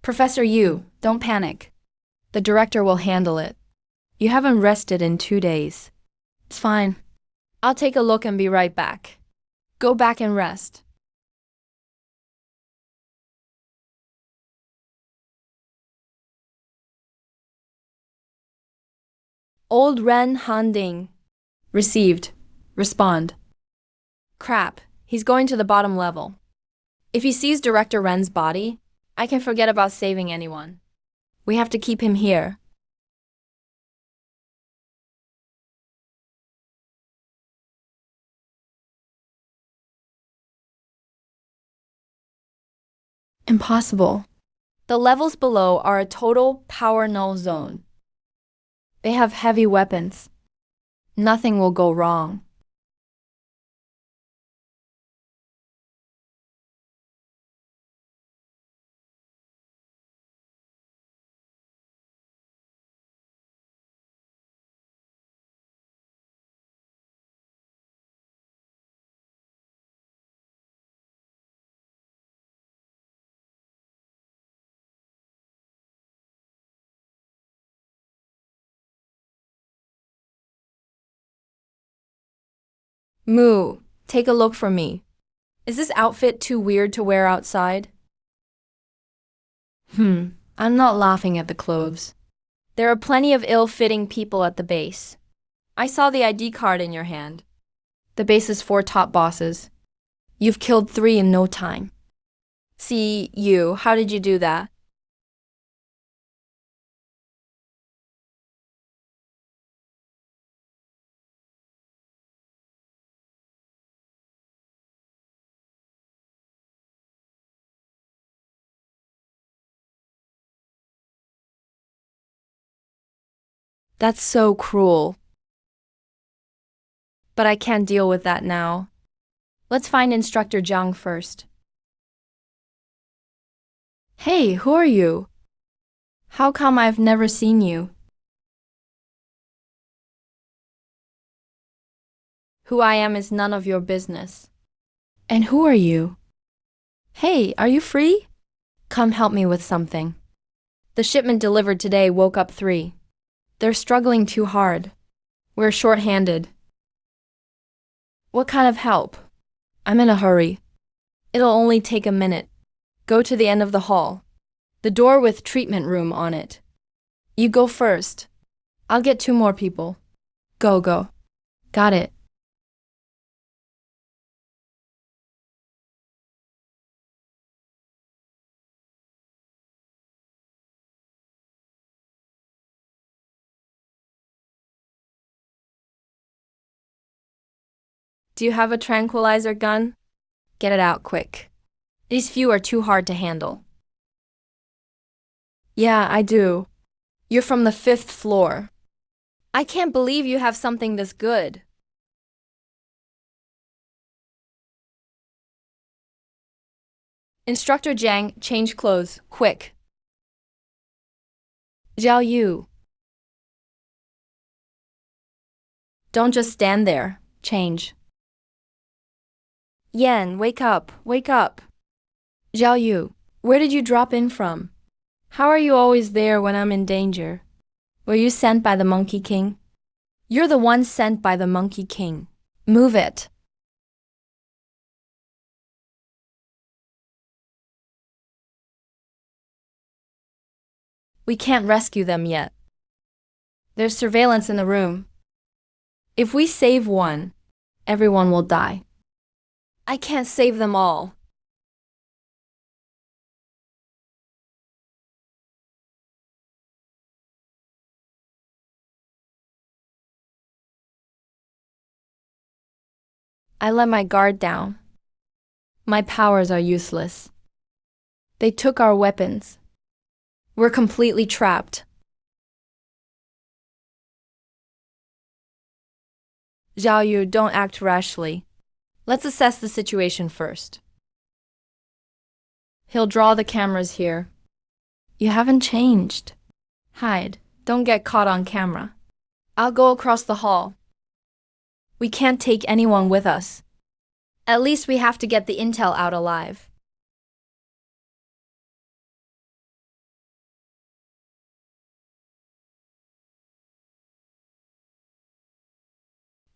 Professor Yu, don't panic. The director will handle it. You haven't rested in 2 days. It's fine. I'll take a look and be right back. Go back and rest. Old Ren Handing. Received. Respond. Crap, he's going to the bottom level. If he sees Director Ren's body, I can forget about saving anyone. We have to keep him here. Impossible. The levels below are a total power null zone. They have heavy weapons. Nothing will go wrong. Moo, take a look for me. Is this outfit too weird to wear outside? I'm not laughing at the clothes. There are plenty of ill-fitting people at the base. I saw the ID card in your hand. The base's 4 top bosses. You've killed 3 in no time. See, you, how did you do that? That's so cruel. But I can't deal with that now. Let's find Instructor Zhang first. Hey, who are you? How come I've never seen you? Who I am is none of your business. And who are you? Hey, are you free? Come help me with something. The shipment delivered today woke up 3. They're struggling too hard. We're short-handed. What kind of help? I'm in a hurry. It'll only take a minute. Go to the end of the hall. The door with treatment room on it. You go first. I'll get 2 more people. Go. Got it. Do you have a tranquilizer gun? Get it out quick. These few are too hard to handle. Yeah, I do. You're from the 5th floor. I can't believe you have something this good. Instructor Zhang, change clothes, quick. Zhao Yu. Don't just stand there. Change. Yan, wake up. Zhao Yu, where did you drop in from? How are you always there when I'm in danger? Were you sent by the Monkey King? You're the one sent by the Monkey King. Move it. We can't rescue them yet. There's surveillance in the room. If we save one, everyone will die. I can't save them all. I let my guard down. My powers are useless. They took our weapons. We're completely trapped. Zhao Yu, don't act rashly. Let's assess the situation first. He'll draw the cameras here. You haven't changed. Hide. Don't get caught on camera. I'll go across the hall. We can't take anyone with us. At least we have to get the intel out alive.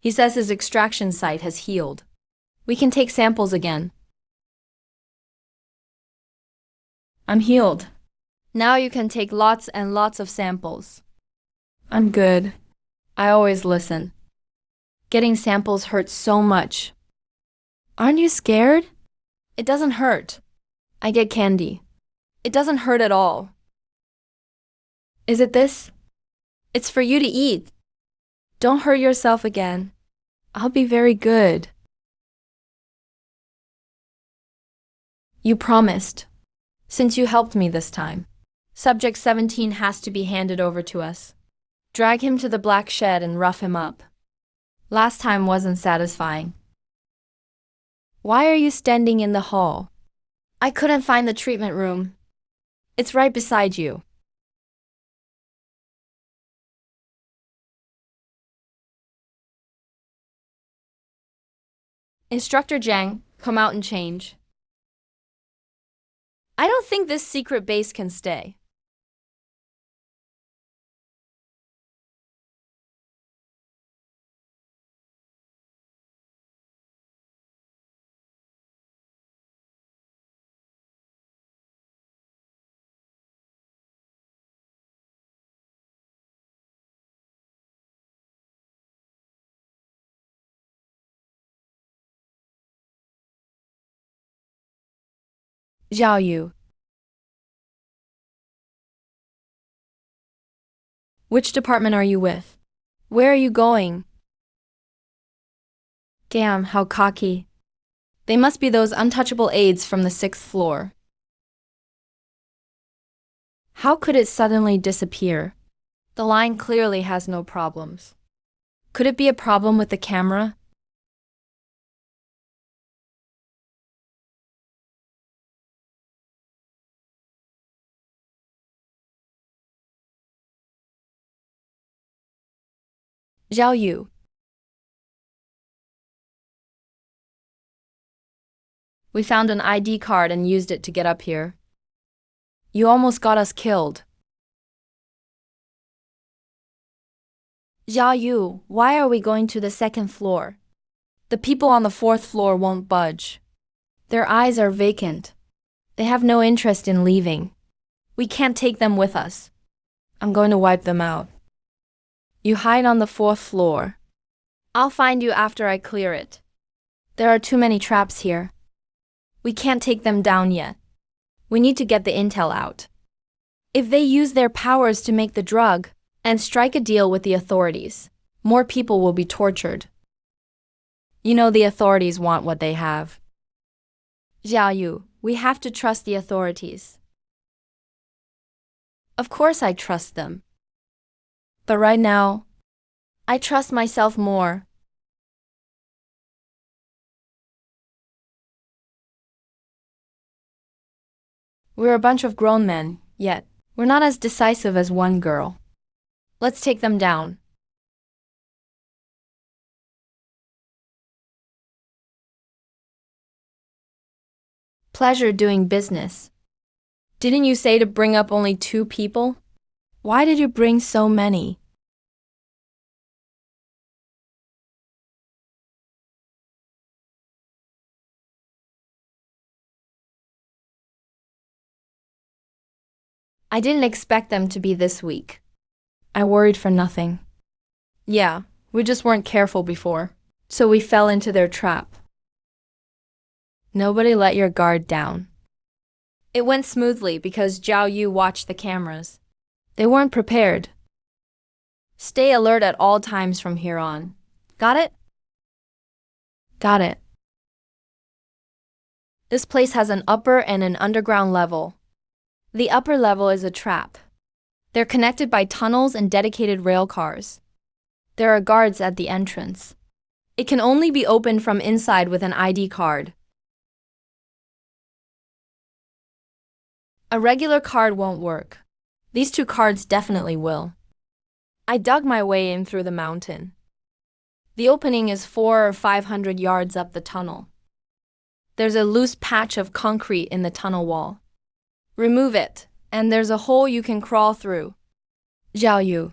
He says his extraction site has healed. We can take samples again. I'm healed. Now you can take lots and lots of samples. I'm good. I always listen. Getting samples hurts so much. Aren't you scared? It doesn't hurt. I get candy. It doesn't hurt at all. Is it this? It's for you to eat. Don't hurt yourself again. I'll be very good. You promised. Since you helped me this time. Subject 17 has to be handed over to us. Drag him to the black shed and rough him up. Last time wasn't satisfying. Why are you standing in the hall? I couldn't find the treatment room. It's right beside you. Instructor Jiang, come out and change. I don't think this secret base can stay. Zhao Yu. Which department are you with? Where are you going? Damn, how cocky. They must be those untouchable aides from the 6th floor. How could it suddenly disappear? The line clearly has no problems. Could it be a problem with the camera? Zhao Yu. We found an ID card and used it to get up here. You almost got us killed. Zhao Yu, why are we going to the 2nd floor? The people on the 4th floor won't budge. Their eyes are vacant. They have no interest in leaving. We can't take them with us. I'm going to wipe them out. You hide on the 4th floor. I'll find you after I clear it. There are too many traps here. We can't take them down yet. We need to get the intel out. If they use their powers to make the drug and strike a deal with the authorities, more people will be tortured. You know the authorities want what they have. Zhao Yu, we have to trust the authorities. Of course I trust them. But right now, I trust myself more. We're a bunch of grown men, yet we're not as decisive as one girl. Let's take them down. Pleasure doing business. Didn't you say to bring up only 2 people? Why did you bring so many? I didn't expect them to be this weak. I worried for nothing. Yeah, we just weren't careful before, so we fell into their trap. Nobody let your guard down. It went smoothly because Zhao Yu watched the cameras. They weren't prepared. Stay alert at all times from here on. Got it? Got it. This place has an upper and an underground level. The upper level is a trap. They're connected by tunnels and dedicated rail cars. There are guards at the entrance. It can only be opened from inside with an ID card. A regular card won't work. These 2 cards definitely will. I dug my way in through the mountain. The opening is 400 or 500 yards up the tunnel. There's a loose patch of concrete in the tunnel wall. Remove it, and there's a hole you can crawl through. Zhao Yu,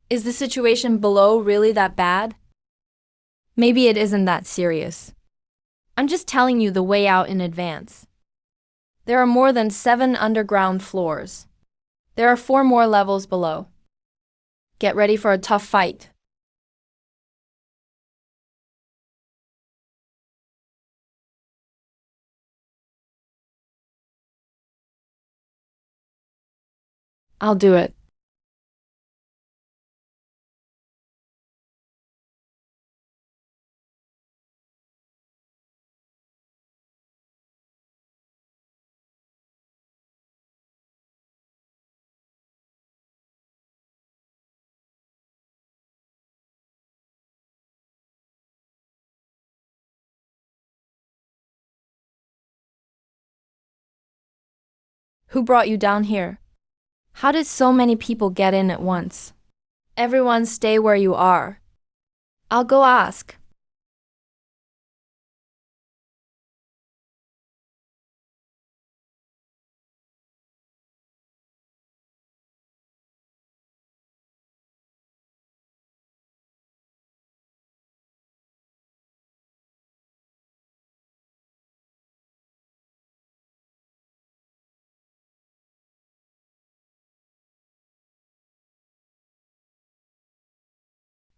is the situation below really that bad? Maybe it isn't that serious. I'm just telling you the way out in advance. There are more than 7 underground floors. There are 4 more levels below. Get ready for a tough fight. I'll do it. Who brought you down here? How did so many people get in at once? Everyone stay where you are. I'll go ask.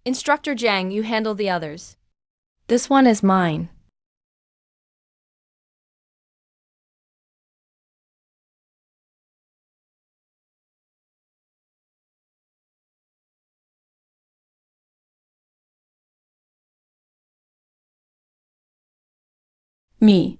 Instructor Jang, you handle the others. This one is mine. Me.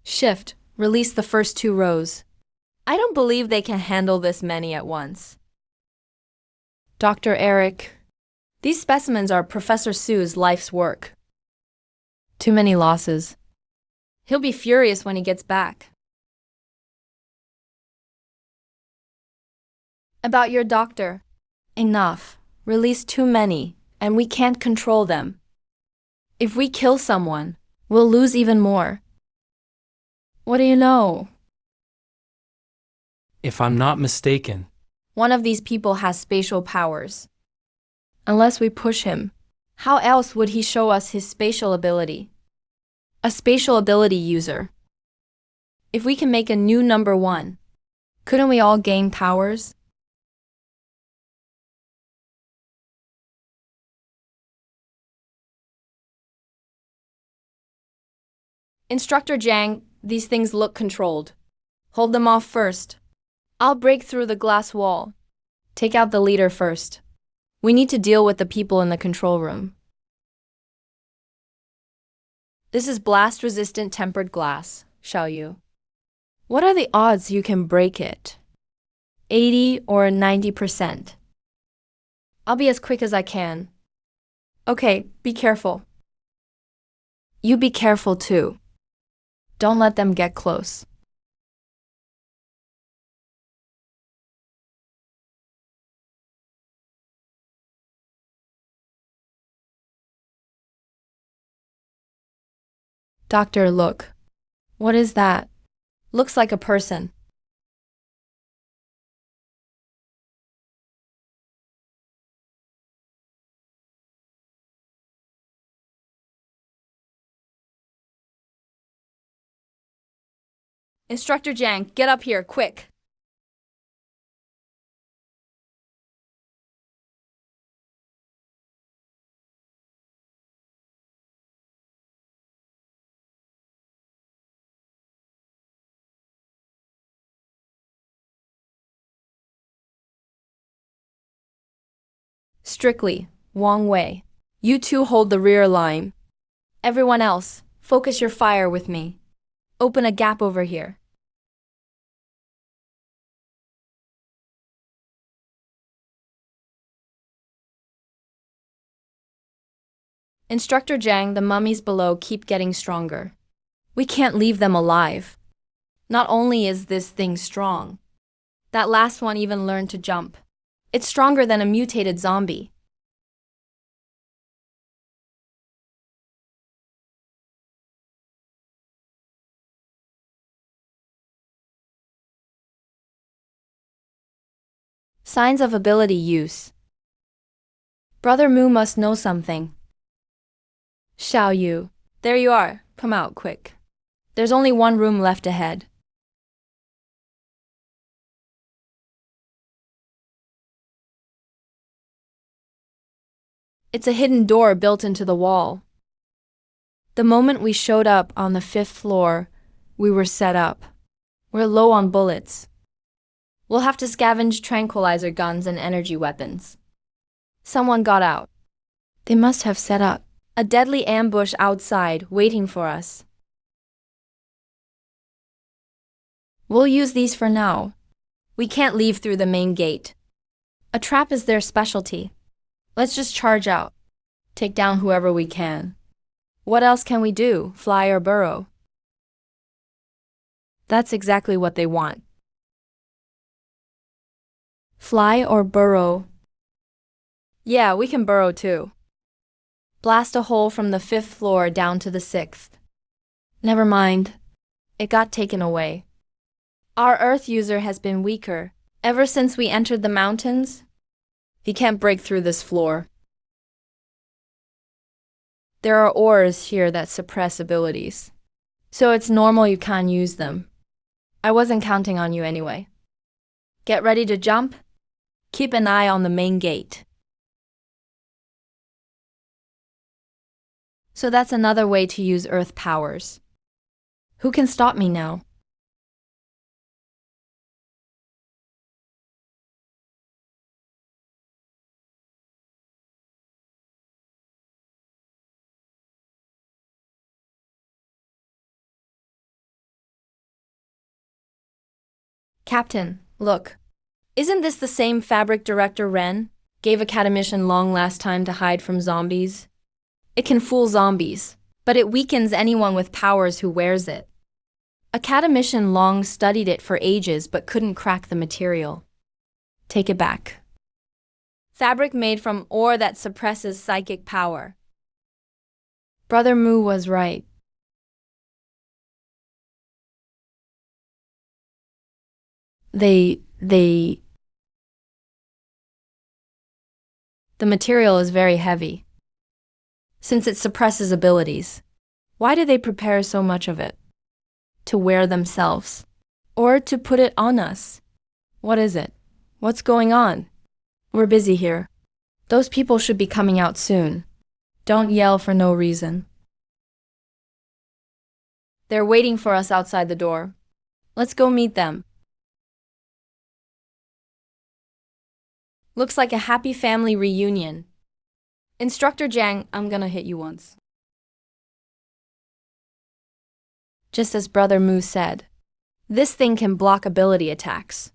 Shift. Release the first 2 rows. I don't believe they can handle this many at once. Dr. Eric. These specimens are Professor Su's life's work. Too many losses. He'll be furious when he gets back. About your doctor. Enough. Release too many, and we can't control them. If we kill someone, we'll lose even more. What do you know? If I'm not mistaken, One of these people has spatial powers. Unless we push him, how else would he show us his spatial ability? A spatial ability user. If we can make a new number 1, couldn't we all gain powers? Instructor Jang, these things look controlled. Hold them off first. I'll break through the glass wall. Take out the leader first. We need to deal with the people in the control room. This is blast-resistant tempered glass, Xiaoyu. What are the odds you can break it? 80 or 90%. I'll be as quick as I can. Okay, be careful. You be careful too. Don't let them get close. Doctor, look. What is that? Looks like a person. Instructor Jang, get up here, quick. Strictly, Wang Wei. You two hold the rear line. Everyone else, focus your fire with me. Open a gap over here. Instructor Jang, the mummies below keep getting stronger. We can't leave them alive. Not only is this thing strong, that last one even learned to jump. It's stronger than a mutated zombie. Signs of ability use. Brother Mu must know something. Xiao Yu. There you are. Come out quick. There's only one room left ahead. It's a hidden door built into the wall. The moment we showed up on the 5th floor, we were set up. We're low on bullets. We'll have to scavenge tranquilizer guns and energy weapons. Someone got out. They must have set up a deadly ambush outside waiting for us. We'll use these for now. We can't leave through the main gate. A trap is their specialty. Let's just charge out. Take down whoever we can. What else can we do? Fly or burrow? That's exactly what they want. Fly or burrow? Yeah, we can burrow too. Blast a hole from the 5th floor down to the 6th. Never mind. It got taken away. Our Earth user has been weaker ever since we entered the mountains. He can't break through this floor. There are ores here that suppress abilities, so it's normal you can't use them. I wasn't counting on you anyway. Get ready to jump. Keep an eye on the main gate. So that's another way to use Earth powers. Who can stop me now? Captain, look. Isn't this the same fabric Director Ren gave Academician long last time to hide from zombies? It can fool zombies, but it weakens anyone with powers who wears it. Academician Long studied it for ages but couldn't crack the material. Take it back. Fabric made from ore that suppresses psychic power. Brother Mu was right. The material is very heavy. Since it suppresses abilities, why do they prepare so much of it? To wear themselves? Or to put it on us? What is it? What's going on? We're busy here. Those people should be coming out soon. Don't yell for no reason. They're waiting for us outside the door. Let's go meet them. Looks like a happy family reunion. Instructor Jang, I'm gonna hit you once. Just as Brother Mu said, this thing can block ability attacks.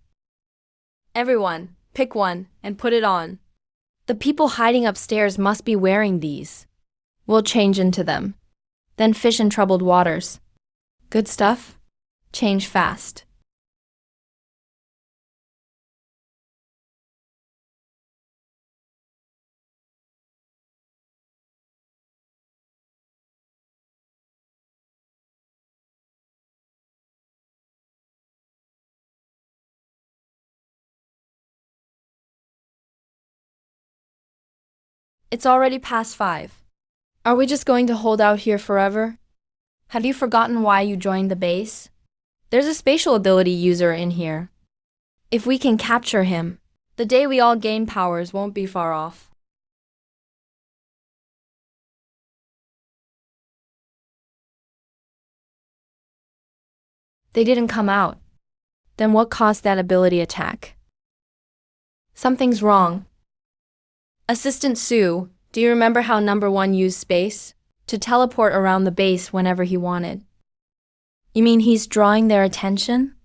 Everyone, pick one and put it on. The people hiding upstairs must be wearing these. We'll change into them. Then fish in troubled waters. Good stuff? Change fast. It's already past 5. Are we just going to hold out here forever? Have you forgotten why you joined the base? There's a spatial ability user in here. If we can capture him, the day we all gain powers won't be far off. They didn't come out. Then what caused that ability attack? Something's wrong. Assistant Sue, do you remember how number 1 used space? To teleport around the base whenever he wanted. You mean he's drawing their attention?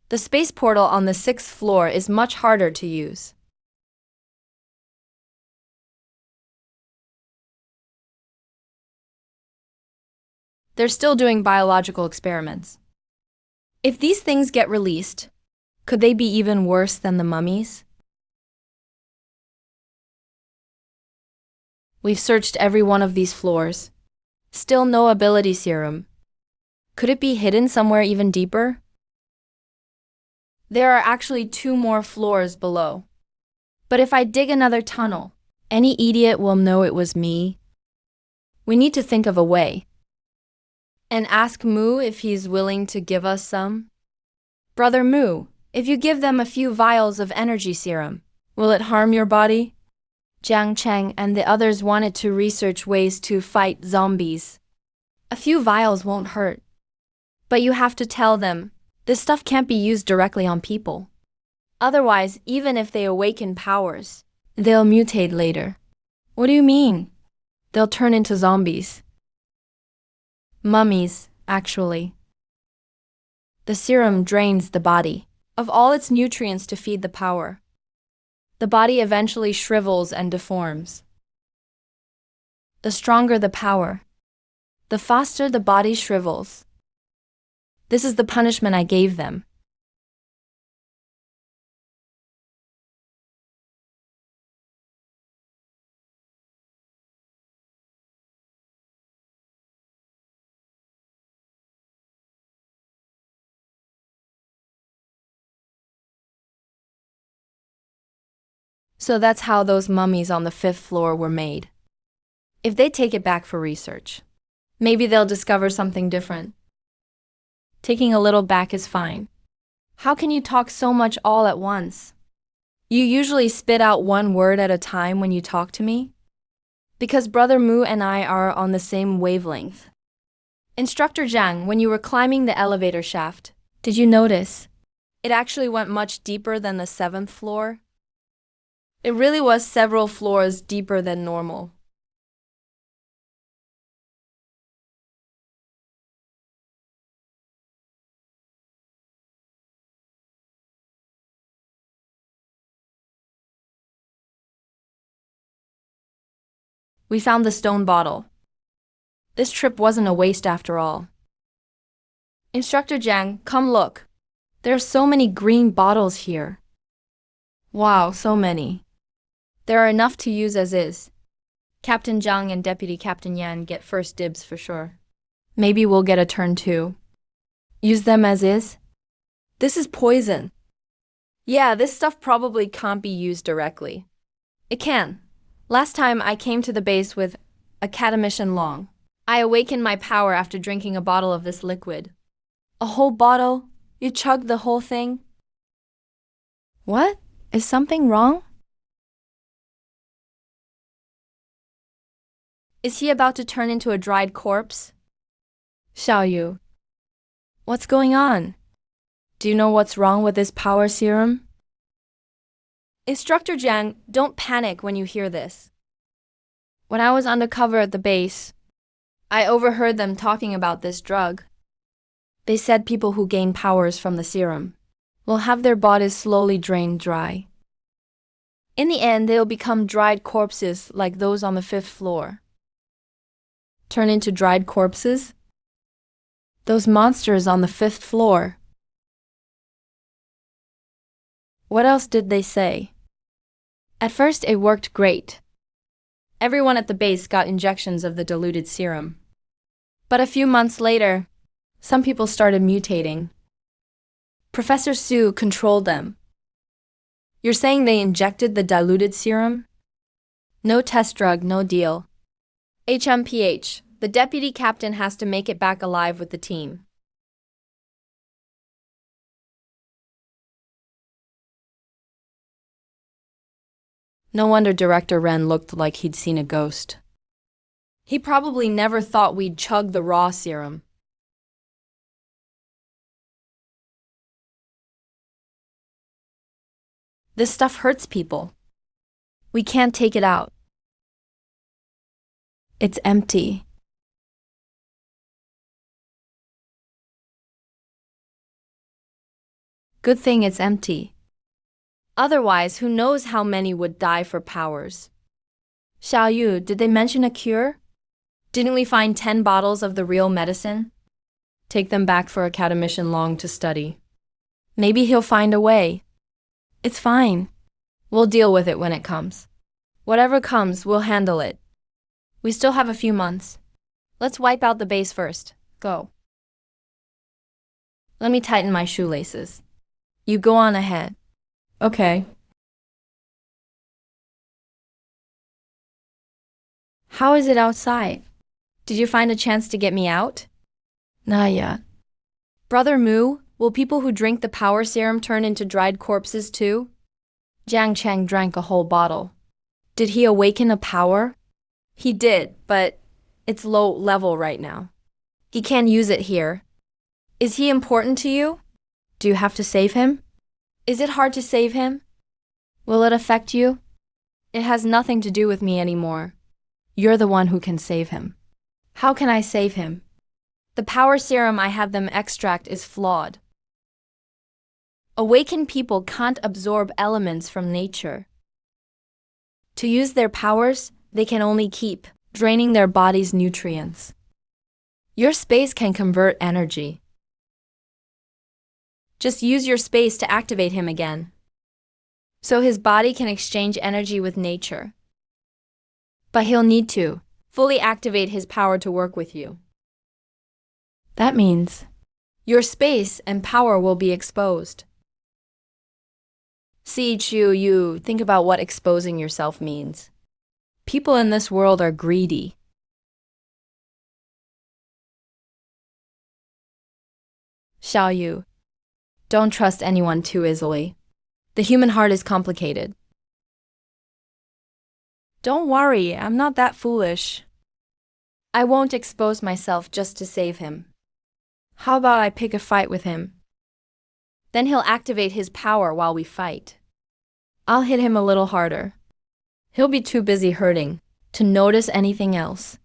The space portal on the 6th floor is much harder to use. They're still doing biological experiments. If these things get released, could they be even worse than the mummies? We've searched every one of these floors. Still no ability serum. Could it be hidden somewhere even deeper? There are actually 2 more floors below. But if I dig another tunnel, any idiot will know it was me. We need to think of a way. And ask Moo if he's willing to give us some. Brother Moo, if you give them a few vials of energy serum, will it harm your body? Jiang Cheng and the others wanted to research ways to fight zombies. A few vials won't hurt. But you have to tell them, this stuff can't be used directly on people. Otherwise, even if they awaken powers, they'll mutate later. What do you mean? They'll turn into zombies. Mummies, actually. The serum drains the body of all its nutrients to feed the power. The body eventually shrivels and deforms. The stronger the power, the faster the body shrivels. This is the punishment I gave them. So that's how those mummies on the 5th floor were made. If they take it back for research, maybe they'll discover something different. Taking a little back is fine. How can you talk so much all at once? You usually spit out one word at a time when you talk to me? Because Brother Moo and I are on the same wavelength. Instructor Zhang, when you were climbing the elevator shaft, did you notice? It actually went much deeper than the 7th floor. It really was several floors deeper than normal. We found the stone bottle. This trip wasn't a waste after all. Instructor Jiang, come look. There are so many green bottles here. Wow, so many. There are enough to use as is. Captain Zhang and Deputy Captain Yan get first dibs for sure. Maybe we'll get a turn too. Use them as is? This is poison. Yeah, this stuff probably can't be used directly. It can. Last time I came to the base with a catamission long. I awakened my power after drinking a bottle of this liquid. A whole bottle? You chugged the whole thing? What? Is something wrong? Is he about to turn into a dried corpse? Xiaoyu. What's going on? Do you know what's wrong with this power serum? Instructor Jiang, don't panic when you hear this. When I was undercover at the base, I overheard them talking about this drug. They said people who gain powers from the serum will have their bodies slowly drained dry. In the end, they'll become dried corpses like those on the 5th floor. Turn into dried corpses? Those monsters on the 5th floor. What else did they say? At first, it worked great. Everyone at the base got injections of the diluted serum. But a few months later, some people started mutating. Professor Su controlled them. You're saying they injected the diluted serum? No test drug, no deal. HMPH, the deputy captain has to make it back alive with the team. No wonder Director Ren looked like he'd seen a ghost. He probably never thought we'd chug the raw serum. This stuff hurts people. We can't take it out. It's empty. Good thing it's empty. Otherwise, who knows how many would die for powers. Xiao Yu, did they mention a cure? Didn't we find 10 bottles of the real medicine? Take them back for Academician Long to study. Maybe he'll find a way. It's fine. We'll deal with it when it comes. Whatever comes, we'll handle it. We still have a few months. Let's wipe out the base first. Go. Let me tighten my shoelaces. You go on ahead. Okay. How is it outside? Did you find a chance to get me out? Not yet. Brother Mu, will people who drink the power serum turn into dried corpses too? Jiang Cheng drank a whole bottle. Did he awaken a power? He did, but it's low level right now. He can't use it here. Is he important to you? Do you have to save him? Is it hard to save him? Will it affect you? It has nothing to do with me anymore. You're the one who can save him. How can I save him? The power serum I have them extract is flawed. Awakened people can't absorb elements from nature. To use their powers, they can only keep draining their body's nutrients. Your space can convert energy. Just use your space to activate him again, so his body can exchange energy with nature. But he'll need to fully activate his power to work with you. That means your space and power will be exposed. See, Chu Yu, think about what exposing yourself means. People in this world are greedy. Xiao Yu, don't trust anyone too easily. The human heart is complicated. Don't worry, I'm not that foolish. I won't expose myself just to save him. How about I pick a fight with him? Then he'll activate his power while we fight. I'll hit him a little harder. He'll be too busy hurting to notice anything else.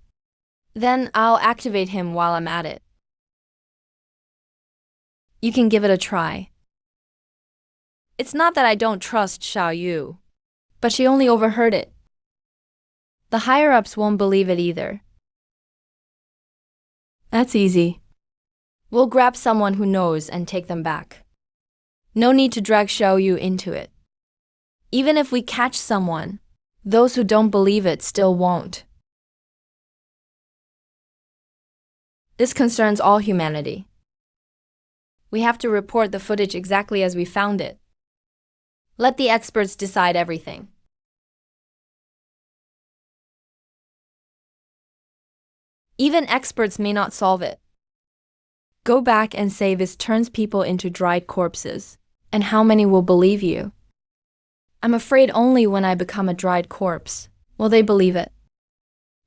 Then I'll activate him while I'm at it. You can give it a try. It's not that I don't trust Xiao Yu, but she only overheard it. The higher-ups won't believe it either. That's easy. We'll grab someone who knows and take them back. No need to drag Xiao Yu into it. Even if we catch someone, those who don't believe it still won't. This concerns all humanity. We have to report the footage exactly as we found it. Let the experts decide everything. Even experts may not solve it. Go back and say this turns people into dried corpses, and how many will believe you? I'm afraid only when I become a dried corpse will they believe it.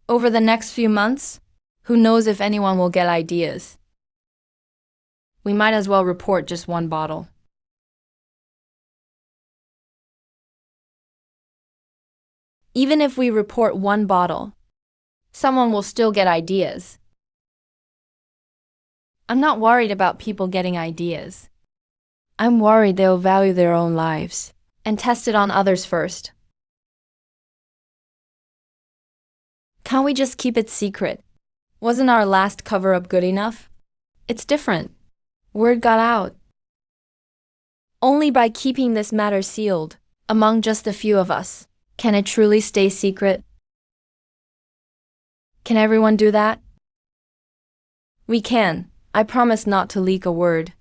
Over the next few months, who knows if anyone will get ideas. We might as well report just one bottle. Even if we report one bottle, someone will still get ideas. I'm not worried about people getting ideas. I'm worried they'll value their own lives and test it on others first. Can't we just keep it secret? Wasn't our last cover-up good enough? It's different. Word got out. Only by keeping this matter sealed, among just a few of us, can it truly stay secret. Can everyone do that? We can. I promise not to leak a word.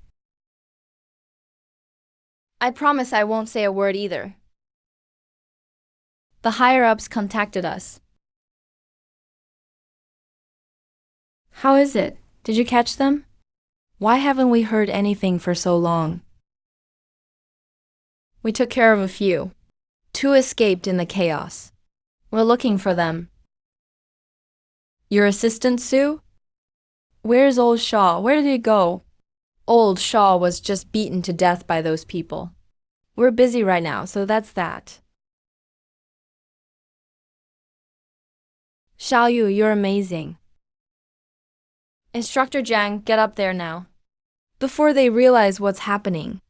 I promise I won't say a word either. The higher-ups contacted us. How is it? Did you catch them? Why haven't we heard anything for so long? We took care of a few. Two escaped in the chaos. We're looking for them. Your assistant, Sue? Where's old Shaw? Where did he go? Old Shaw was just beaten to death by those people. We're busy right now, so that's that. Xiaoyu, you're amazing. Instructor Jiang, get up there now. Before they realize what's happening.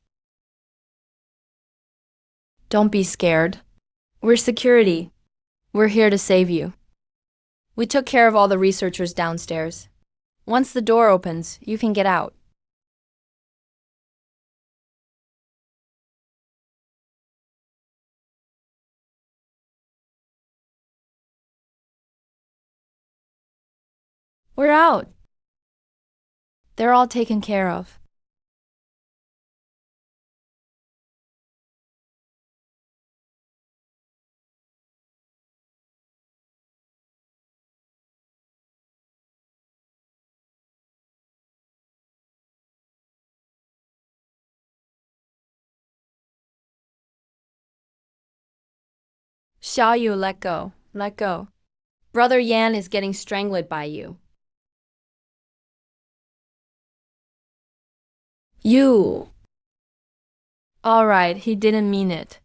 Don't be scared. We're security. We're here to save you. We took care of all the researchers downstairs. Once the door opens, you can get out. We're out. They're all taken care of. Xiaoyu, let go. Let go. Brother Yan is getting strangled by you. You. All right, he didn't mean it.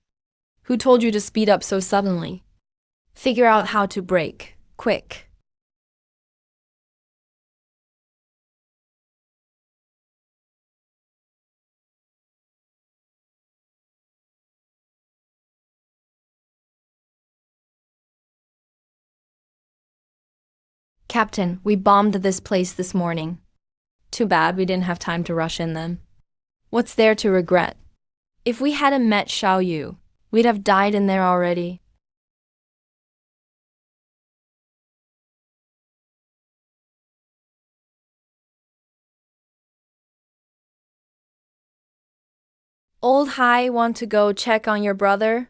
Who told you to speed up so suddenly? Figure out how to brake. Quick. Captain, we bombed this place this morning. Too bad we didn't have time to rush in then. What's there to regret? If we hadn't met Xiaoyu, we'd have died in there already. Old Hai, want to go check on your brother?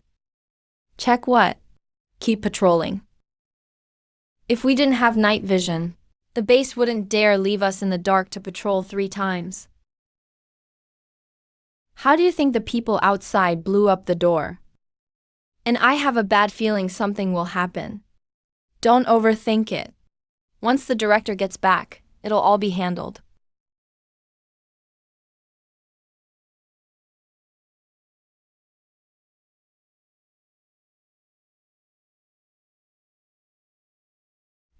Check what? Keep patrolling. If we didn't have night vision, the base wouldn't dare leave us in the dark to patrol 3 times. How do you think the people outside blew up the door? And I have a bad feeling something will happen. Don't overthink it. Once the director gets back, it'll all be handled.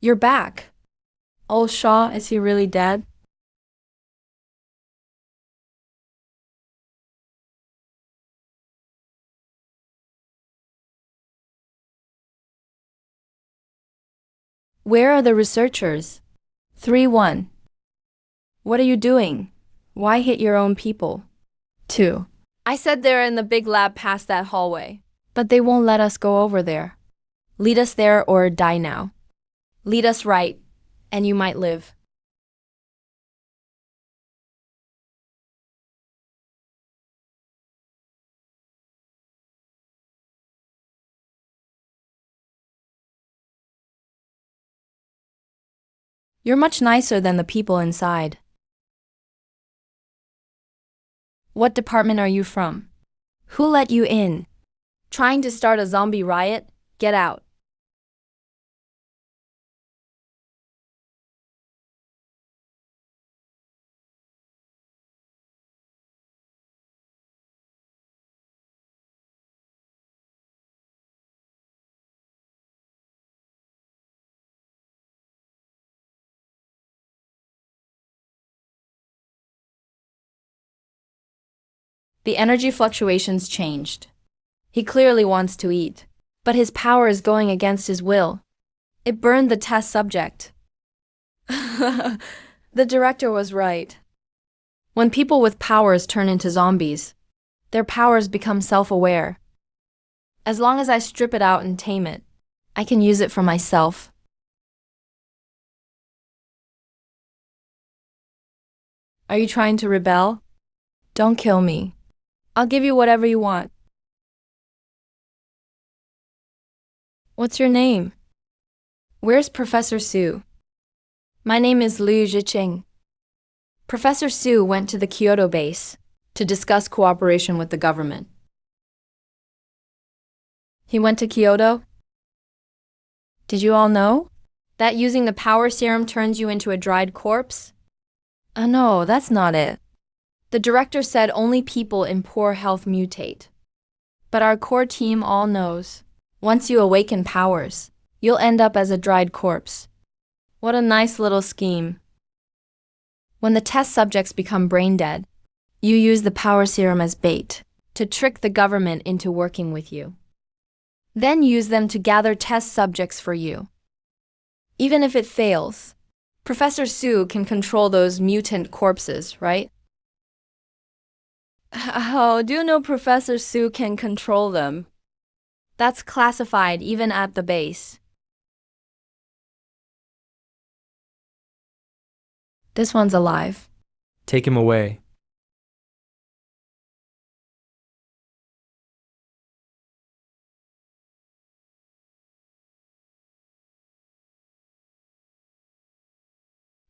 You're back. Old Shaw, is he really dead? Where are the researchers? 3-1. What are you doing? Why hit your own people? 2. I said they're in the big lab past that hallway, but they won't let us go over there. Lead us there or die now. Lead us right, and you might live. You're much nicer than the people inside. What department are you from? Who let you in? Trying to start a zombie riot? Get out. The energy fluctuations changed. He clearly wants to eat, but his power is going against his will. It burned the test subject. The director was right. When people with powers turn into zombies, their powers become self-aware. As long as I strip it out and tame it, I can use it for myself. Are you trying to rebel? Don't kill me. I'll give you whatever you want. What's your name? Where's Professor Sue? My name is Liu Zhiqing. Professor Sue went to the Kyoto base to discuss cooperation with the government. He went to Kyoto? Did you all know? That using the power serum turns you into a dried corpse? No, that's not it. The director said only people in poor health mutate. But our core team all knows. Once you awaken powers, you'll end up as a dried corpse. What a nice little scheme. When the test subjects become brain dead, you use the power serum as bait to trick the government into working with you. Then use them to gather test subjects for you. Even if it fails, Professor Su can control those mutant corpses, right? How do you know Professor Su can control them? That's classified even at the base. This one's alive. Take him away.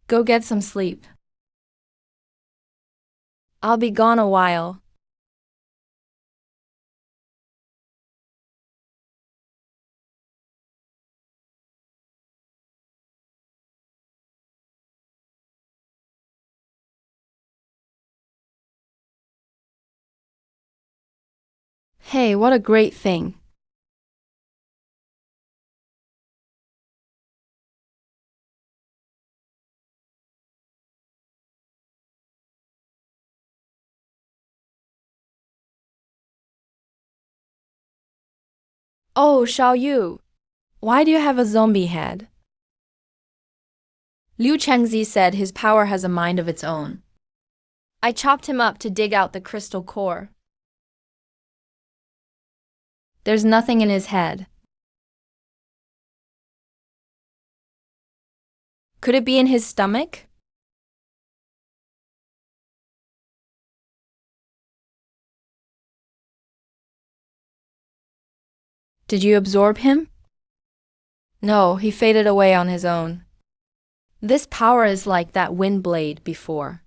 Go get some sleep. I'll be gone a while. Hey, what a great thing. Oh, Xiao Yu, why do you have a zombie head? Liu Chengzi said his power has a mind of its own. I chopped him up to dig out the crystal core. There's nothing in his head. Could it be in his stomach? Did you absorb him? No, he faded away on his own. This power is like that wind blade before.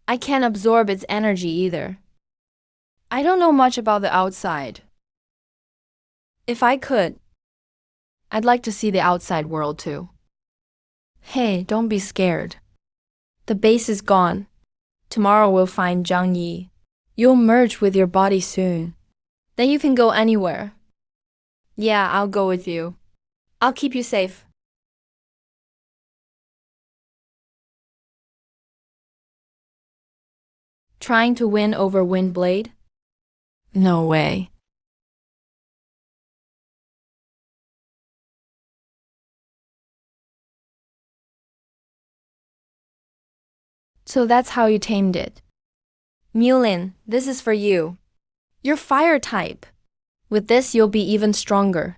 I can't absorb its energy either. I don't know much about the outside. If I could, I'd like to see the outside world too. Hey, don't be scared. The base is gone. Tomorrow we'll find Zhang Yi. You'll merge with your body soon. Then you can go anywhere. Yeah, I'll go with you. I'll keep you safe. Trying to win over Windblade? No way. So that's how you tamed it. Mulin, this is for you. You're fire type. With this, you'll be even stronger.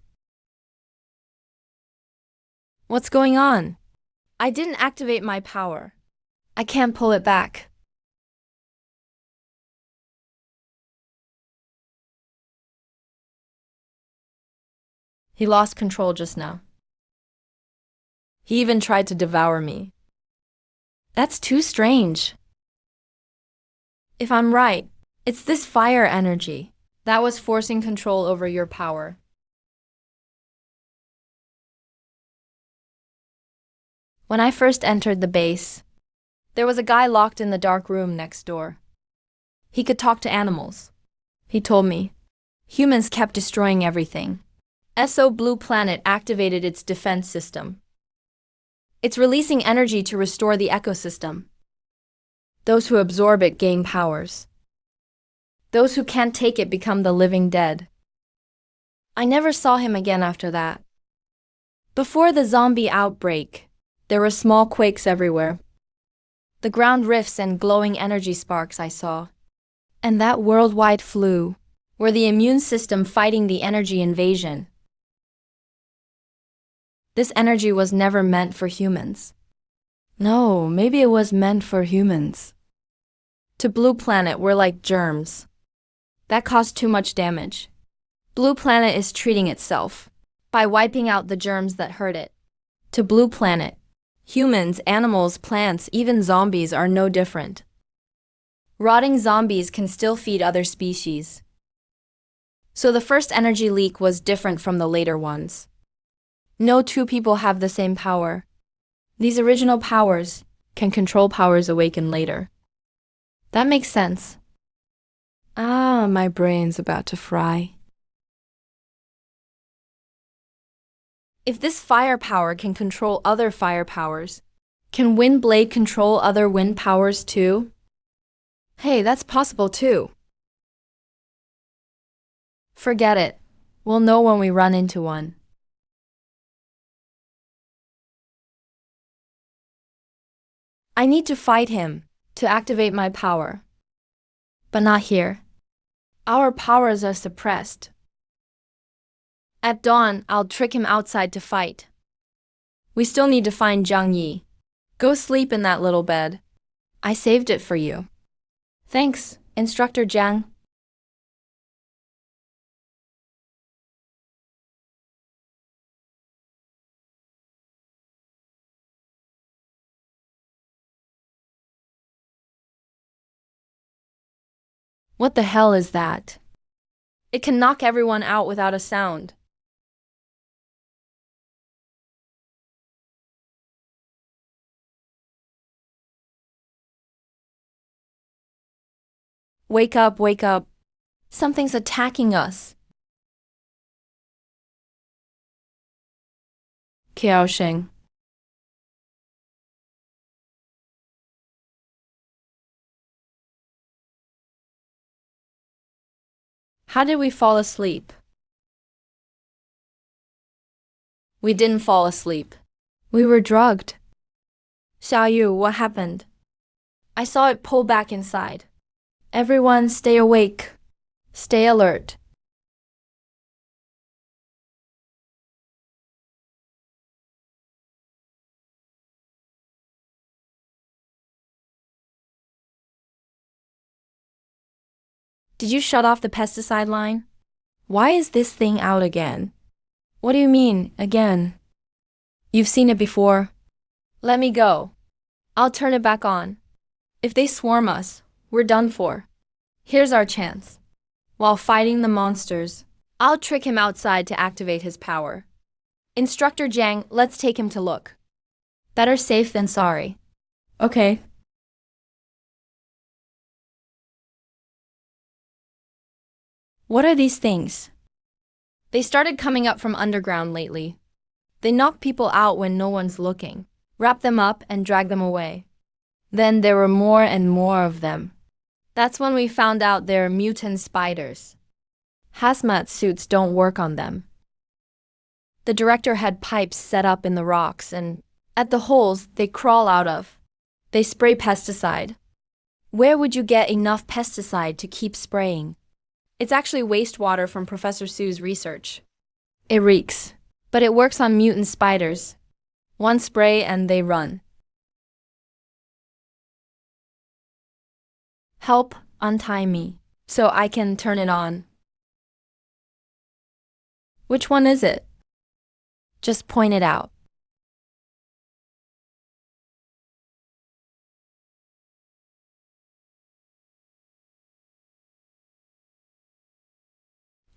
What's going on? I didn't activate my power. I can't pull it back. He lost control just now. He even tried to devour me. That's too strange. If I'm right, it's this fire energy that was forcing control over your power. When I first entered the base, there was a guy locked in the dark room next door. He could talk to animals. He told me, humans kept destroying everything. SO Blue Planet activated its defense system. It's releasing energy to restore the ecosystem. Those who absorb it gain powers. Those who can't take it become the living dead. I never saw him again after that. Before the zombie outbreak, there were small quakes everywhere. The ground rifts and glowing energy sparks I saw. And that worldwide flu, were the immune system fighting the energy invasion. This energy was never meant for humans. No, maybe it was meant for humans. To Blue Planet, we're like germs. That caused too much damage. Blue Planet is treating itself by wiping out the germs that hurt it. To Blue Planet, humans, animals, plants, even zombies are no different. Rotting zombies can still feed other species. So the first energy leak was different from the later ones. No two people have the same power. These original powers can control powers awakened later. That makes sense. Ah, my brain's about to fry. If this fire power can control other fire powers, can Wind Blade control other wind powers too? Hey, that's possible too. Forget it. We'll know when we run into one. I need to fight him to activate my power. But not here. Our powers are suppressed. At dawn, I'll trick him outside to fight. We still need to find Zhang Yi. Go sleep in that little bed. I saved it for you. Thanks, Instructor Jiang. What the hell is that? It can knock everyone out without a sound. Wake up, wake up. Something's attacking us. Qiaosheng. How did we fall asleep? We didn't fall asleep. We were drugged. Xiaoyu, what happened? I saw it pull back inside. Everyone stay awake. Stay alert. Did you shut off the pesticide line? Why is this thing out again? What do you mean, again? You've seen it before. Let me go. I'll turn it back on. If they swarm us, we're done for. Here's our chance. While fighting the monsters, I'll trick him outside to activate his power. Instructor Jiang, let's take him to look. Better safe than sorry. Okay. What are these things? They started coming up from underground lately. They knock people out when no one's looking, wrap them up and drag them away. Then there were more and more of them. That's when we found out they're mutant spiders. Hazmat suits don't work on them. The director had pipes set up in the rocks and at the holes they crawl out of. They spray pesticide. Where would you get enough pesticide to keep spraying? It's actually wastewater from Professor Su's research. It reeks, but it works on mutant spiders. One spray and they run. Help untie me so I can turn it on. Which one is it? Just point it out.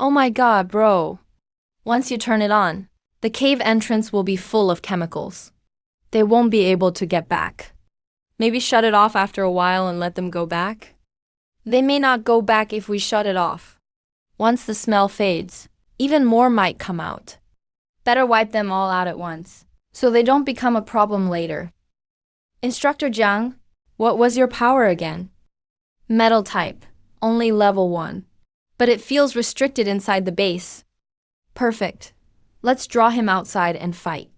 Oh my god, bro. Once you turn it on, the cave entrance will be full of chemicals. They won't be able to get back. Maybe shut it off after a while and let them go back? They may not go back if we shut it off. Once the smell fades, even more might come out. Better wipe them all out at once, so they don't become a problem later. Instructor Jiang, what was your power again? Metal type, only level 1. But it feels restricted inside the base. Perfect. Let's draw him outside and fight.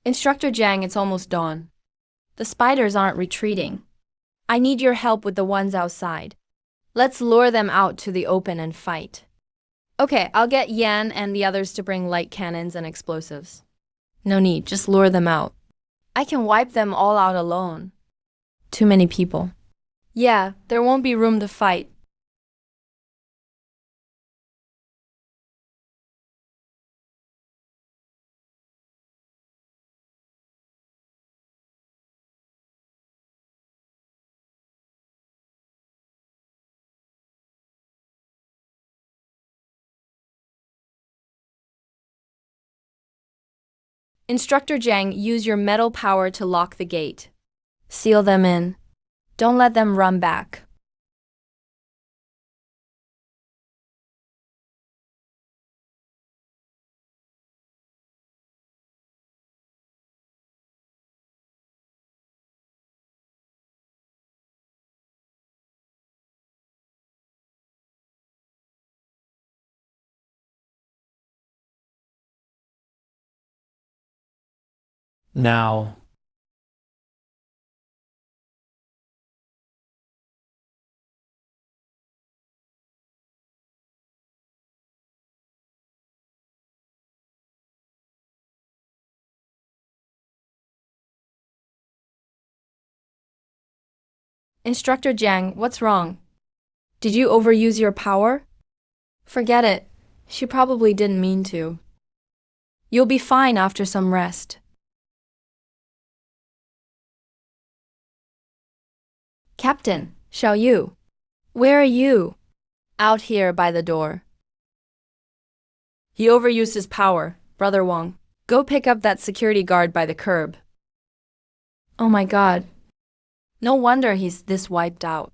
Instructor Jiang, it's almost dawn. The spiders aren't retreating. I need your help with the ones outside. Let's lure them out to the open and fight. Okay, I'll get Yan and the others to bring light cannons and explosives. No need, just lure them out. I can wipe them all out alone. Too many people. Yeah, there won't be room to fight. Instructor Jiang, use your metal power to lock the gate. Seal them in. Don't let them run back. Now, Instructor Jiang, what's wrong? Did you overuse your power? Forget it. She probably didn't mean to. You'll be fine after some rest. Captain, Xiao Yu. Where are you? Out here by the door. He overused his power, Brother Wang. Go pick up that security guard by the curb. Oh my god. No wonder he's this wiped out.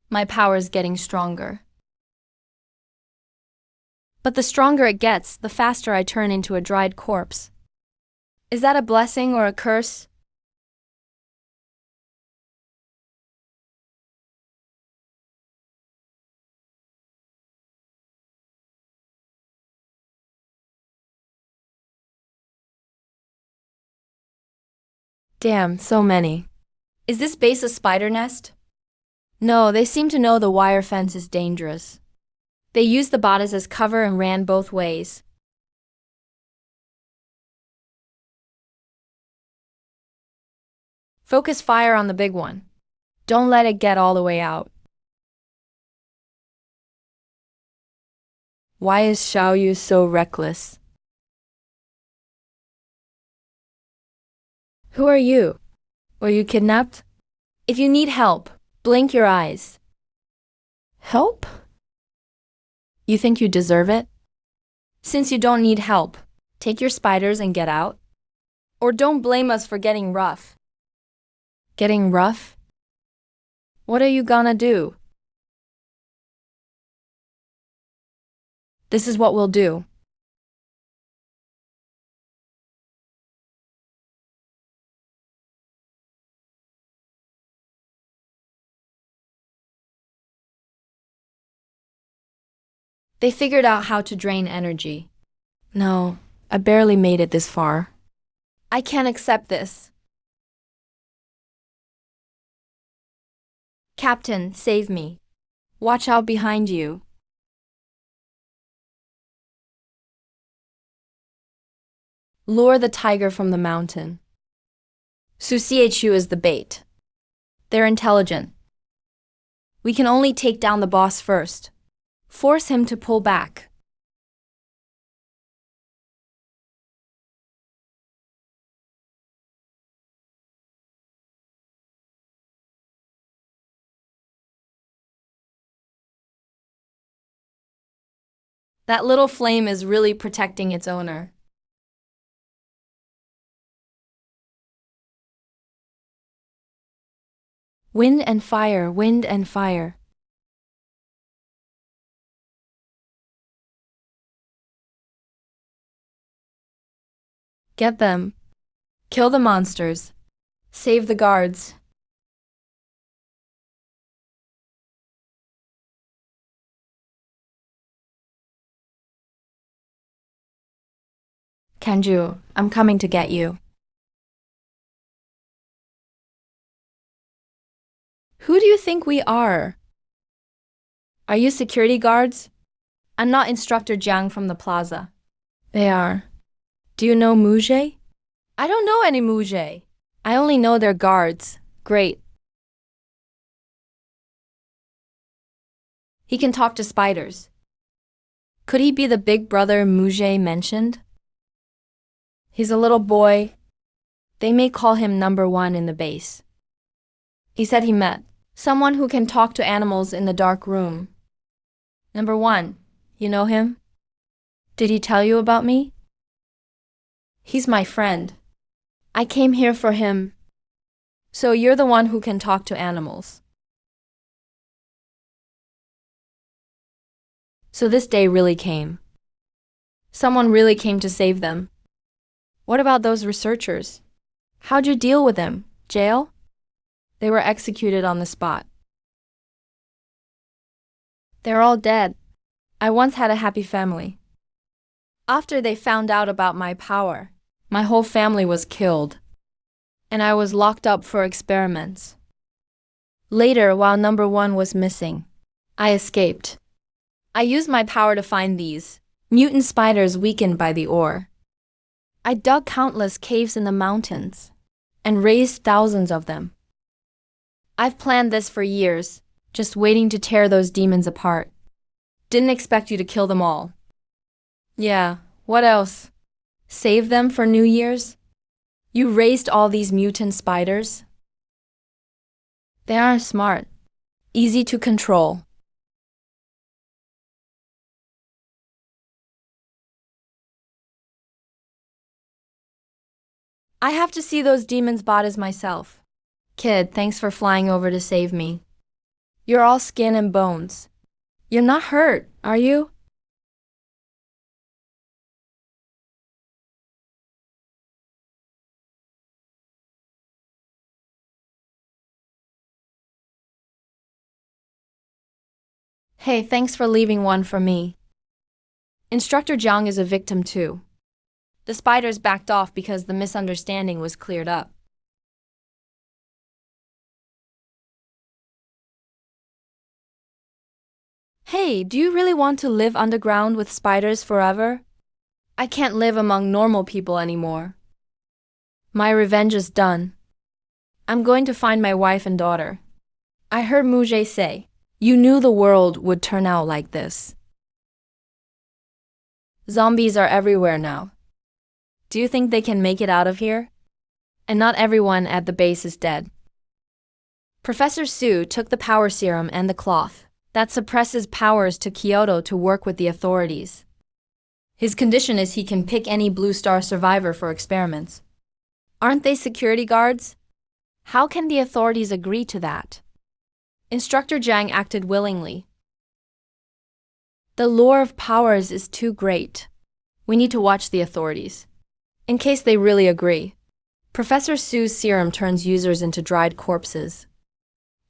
My power's getting stronger. But the stronger it gets, the faster I turn into a dried corpse. Is that a blessing or a curse? Damn, so many. Is this base a spider nest? No, they seem to know the wire fence is dangerous. They used the bodies as cover and ran both ways. Focus fire on the big one. Don't let it get all the way out. Why is Xiao Yu so reckless? Who are you? Were you kidnapped? If you need help, blink your eyes. Help? You think you deserve it? Since you don't need help, take your spiders and get out. Or don't blame us for getting rough. Getting rough? What are you gonna do? This is what we'll do. They figured out how to drain energy. No, I barely made it this far. I can't accept this. Captain, save me. Watch out behind you. Lure the tiger from the mountain. Su Chu is the bait. They're intelligent. We can only take down the boss first. Force him to pull back. That little flame is really protecting its owner. Wind and fire, wind and fire. Get them. Kill the monsters. Save the guards. Kanju, I'm coming to get you. Who do you think we are? Are you security guards? I'm not Instructor Jiang from the plaza. They are. Do you know Muje? I don't know any Muje. I only know their guards. Great. He can talk to spiders. Could he be the big brother Muje mentioned? He's a little boy. They may call him number 1 in the base. He said he met someone who can talk to animals in the dark room. Number 1. You know him? Did he tell you about me? He's my friend. I came here for him. So you're the one who can talk to animals. So this day really came. Someone really came to save them. What about those researchers? How'd you deal with them? Jail? They were executed on the spot. They're all dead. I once had a happy family. After they found out about my power, my whole family was killed, and I was locked up for experiments. Later, while number 1 was missing, I escaped. I used my power to find these mutant spiders weakened by the ore. I dug countless caves in the mountains and raised thousands of them. I've planned this for years, just waiting to tear those demons apart. Didn't expect you to kill them all. Yeah, what else? Save them for New Year's? You raised all these mutant spiders? They aren't smart. Easy to control. I have to see those demons' bodies myself. Kid, thanks for flying over to save me. You're all skin and bones. You're not hurt, are you? Hey, thanks for leaving one for me. Instructor Jiang is a victim too. The spiders backed off because the misunderstanding was cleared up. Hey, do you really want to live underground with spiders forever? I can't live among normal people anymore. My revenge is done. I'm going to find my wife and daughter. I heard Mujie say, you knew the world would turn out like this. Zombies are everywhere now. Do you think they can make it out of here? And not everyone at the base is dead. Professor Su took the power serum and the cloth that suppresses powers to Kyoto to work with the authorities. His condition is he can pick any Blue Star survivor for experiments. Aren't they security guards? How can the authorities agree to that? Instructor Jiang acted willingly. The lure of powers is too great. We need to watch the authorities. In case they really agree. Professor Su's serum turns users into dried corpses.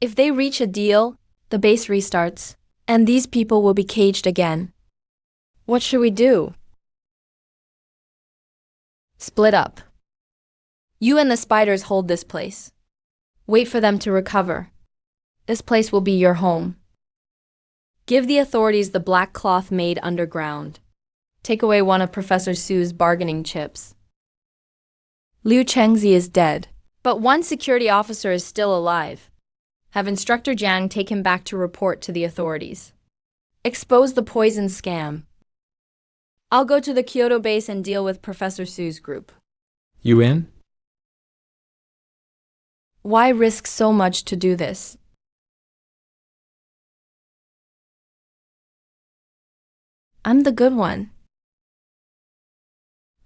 If they reach a deal, the base restarts, and these people will be caged again. What should we do? Split up. You and the spiders hold this place. Wait for them to recover. This place will be your home. Give the authorities the black cloth made underground. Take away one of Professor Su's bargaining chips. Liu Chengzi is dead, but one security officer is still alive. Have Instructor Jiang take him back to report to the authorities. Expose the poison scam. I'll go to the Kyoto base and deal with Professor Su's group. You in? Why risk so much to do this? I'm the good one.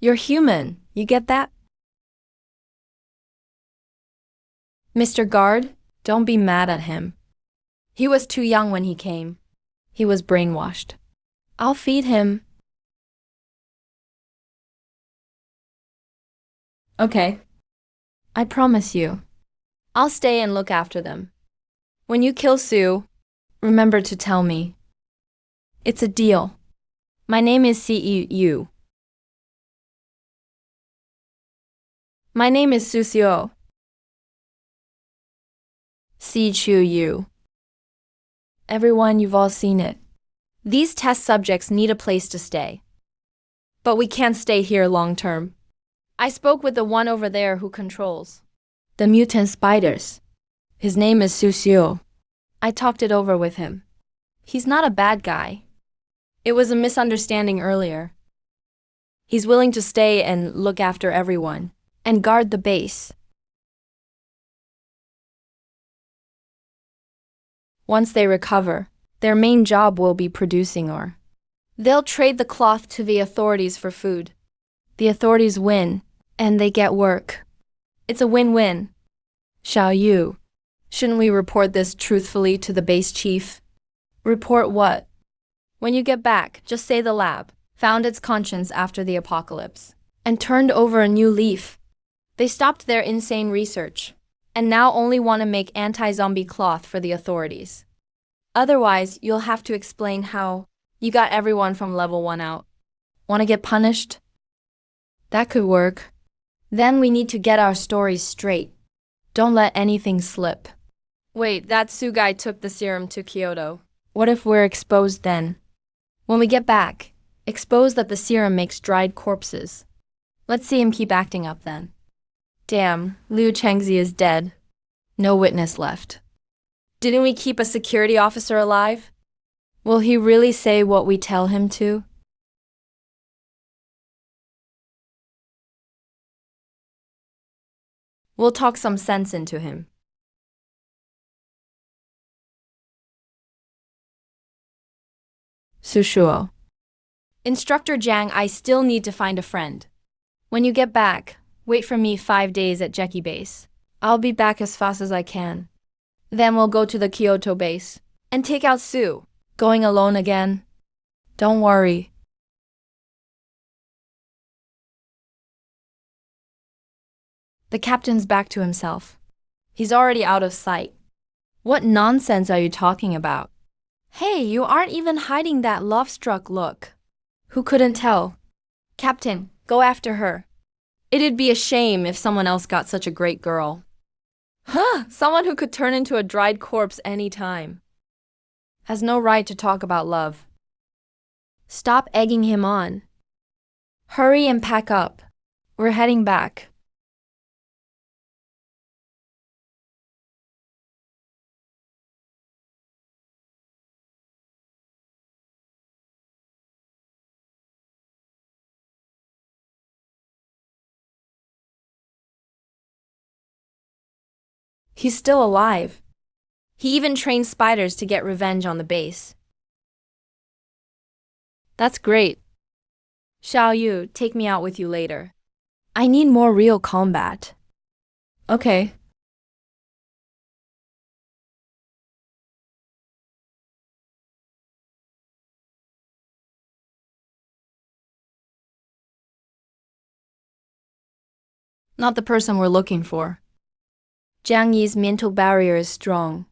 You're human, you get that? Mr. Guard, don't be mad at him. He was too young when he came. He was brainwashed. I'll feed him. Okay. I promise you. I'll stay and look after them. When you kill Sue, remember to tell me. It's a deal. My name is CEU. My name is Susio. CCHU. Everyone, you've all seen it. These test subjects need a place to stay. But we can't stay here long term. I spoke with the one over there who controls the mutant spiders. His name is Susio. I talked it over with him. He's not a bad guy. It was a misunderstanding earlier. He's willing to stay and look after everyone and guard the base. Once they recover, Their main job will be producing ore. They'll trade the cloth to the authorities for food. The authorities win, and they get work. It's a win-win. Xiao Yu, shouldn't we report this truthfully to the base chief? Report what? When you get back, just say the lab found its conscience after the apocalypse and turned over a new leaf. They stopped their insane research and now only want to make anti-zombie cloth for the authorities. Otherwise, you'll have to explain how you got everyone from level 1 out. Want to get punished? That could work. Then we need to get our stories straight. Don't let anything slip. Wait, that Su guy took the serum to Kyoto. What if we're exposed then? When we get back, expose that the serum makes dried corpses. Let's see him keep acting up then. Damn, Liu Chengzi is dead. No witness left. Didn't we keep a security officer alive? Will he really say what we tell him to? We'll talk some sense into him. Sushuo. Instructor Jiang, I still need to find a friend. When you get back, wait for me 5 days at Jeki base. I'll be back as fast as I can. Then we'll go to the Kyoto base and take out Su. Going alone again? Don't worry. The captain's back to himself. He's already out of sight. What nonsense are you talking about? Hey, you aren't even hiding that love-struck look. Who couldn't tell? Captain, go after her. It'd be a shame if someone else got such a great girl. Huh, someone who could turn into a dried corpse any time. Has no right to talk about love. Stop egging him on. Hurry and pack up. We're heading back. He's still alive. He even trained spiders to get revenge on the base. That's great. Xiao Yu, take me out with you later. I need more real combat. Okay. Not the person we're looking for. Jiang Yi's mental barrier is strong.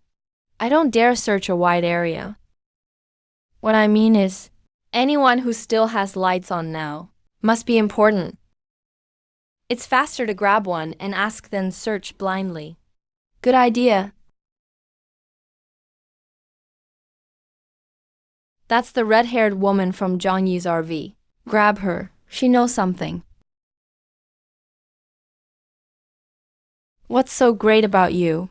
I don't dare search a wide area. What I mean is, anyone who still has lights on now must be important. It's faster to grab one and ask than search blindly. Good idea. That's the red-haired woman from Jiang Yi's RV. Grab her. She knows something. What's so great about you?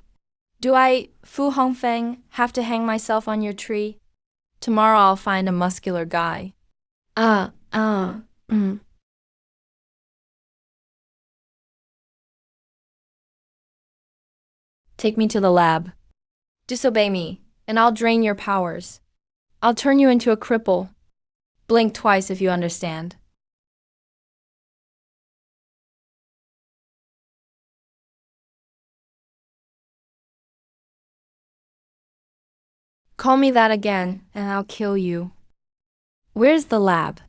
Do I, Fu Hongfeng, have to hang myself on your tree? Tomorrow I'll find a muscular guy. Take me to the lab. Disobey me, and I'll drain your powers. I'll turn you into a cripple. Blink twice if you understand. Call me that again, and I'll kill you. Where's the lab?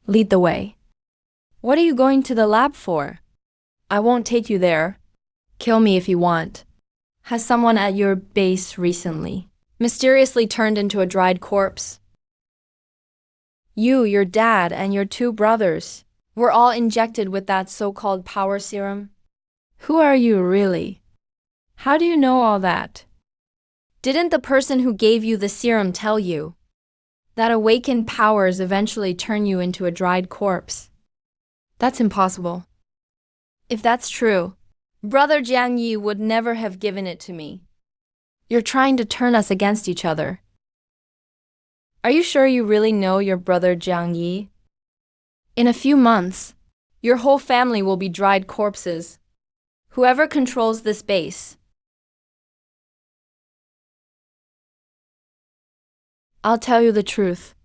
Lead the way. What are you going to the lab for? I won't take you there. Kill me if you want. Has someone at your base recently mysteriously turned into a dried corpse? You, your dad, and your 2 brothers were all injected with that so-called power serum? Who are you really? How do you know all that? Didn't the person who gave you the serum tell you that awakened powers eventually turn you into a dried corpse? That's impossible. If that's true, Brother Jiang Yi would never have given it to me. You're trying to turn us against each other. Are you sure you really know your brother Jiang Yi? In a few months, your whole family will be dried corpses. Whoever controls this base I'll tell you the truth.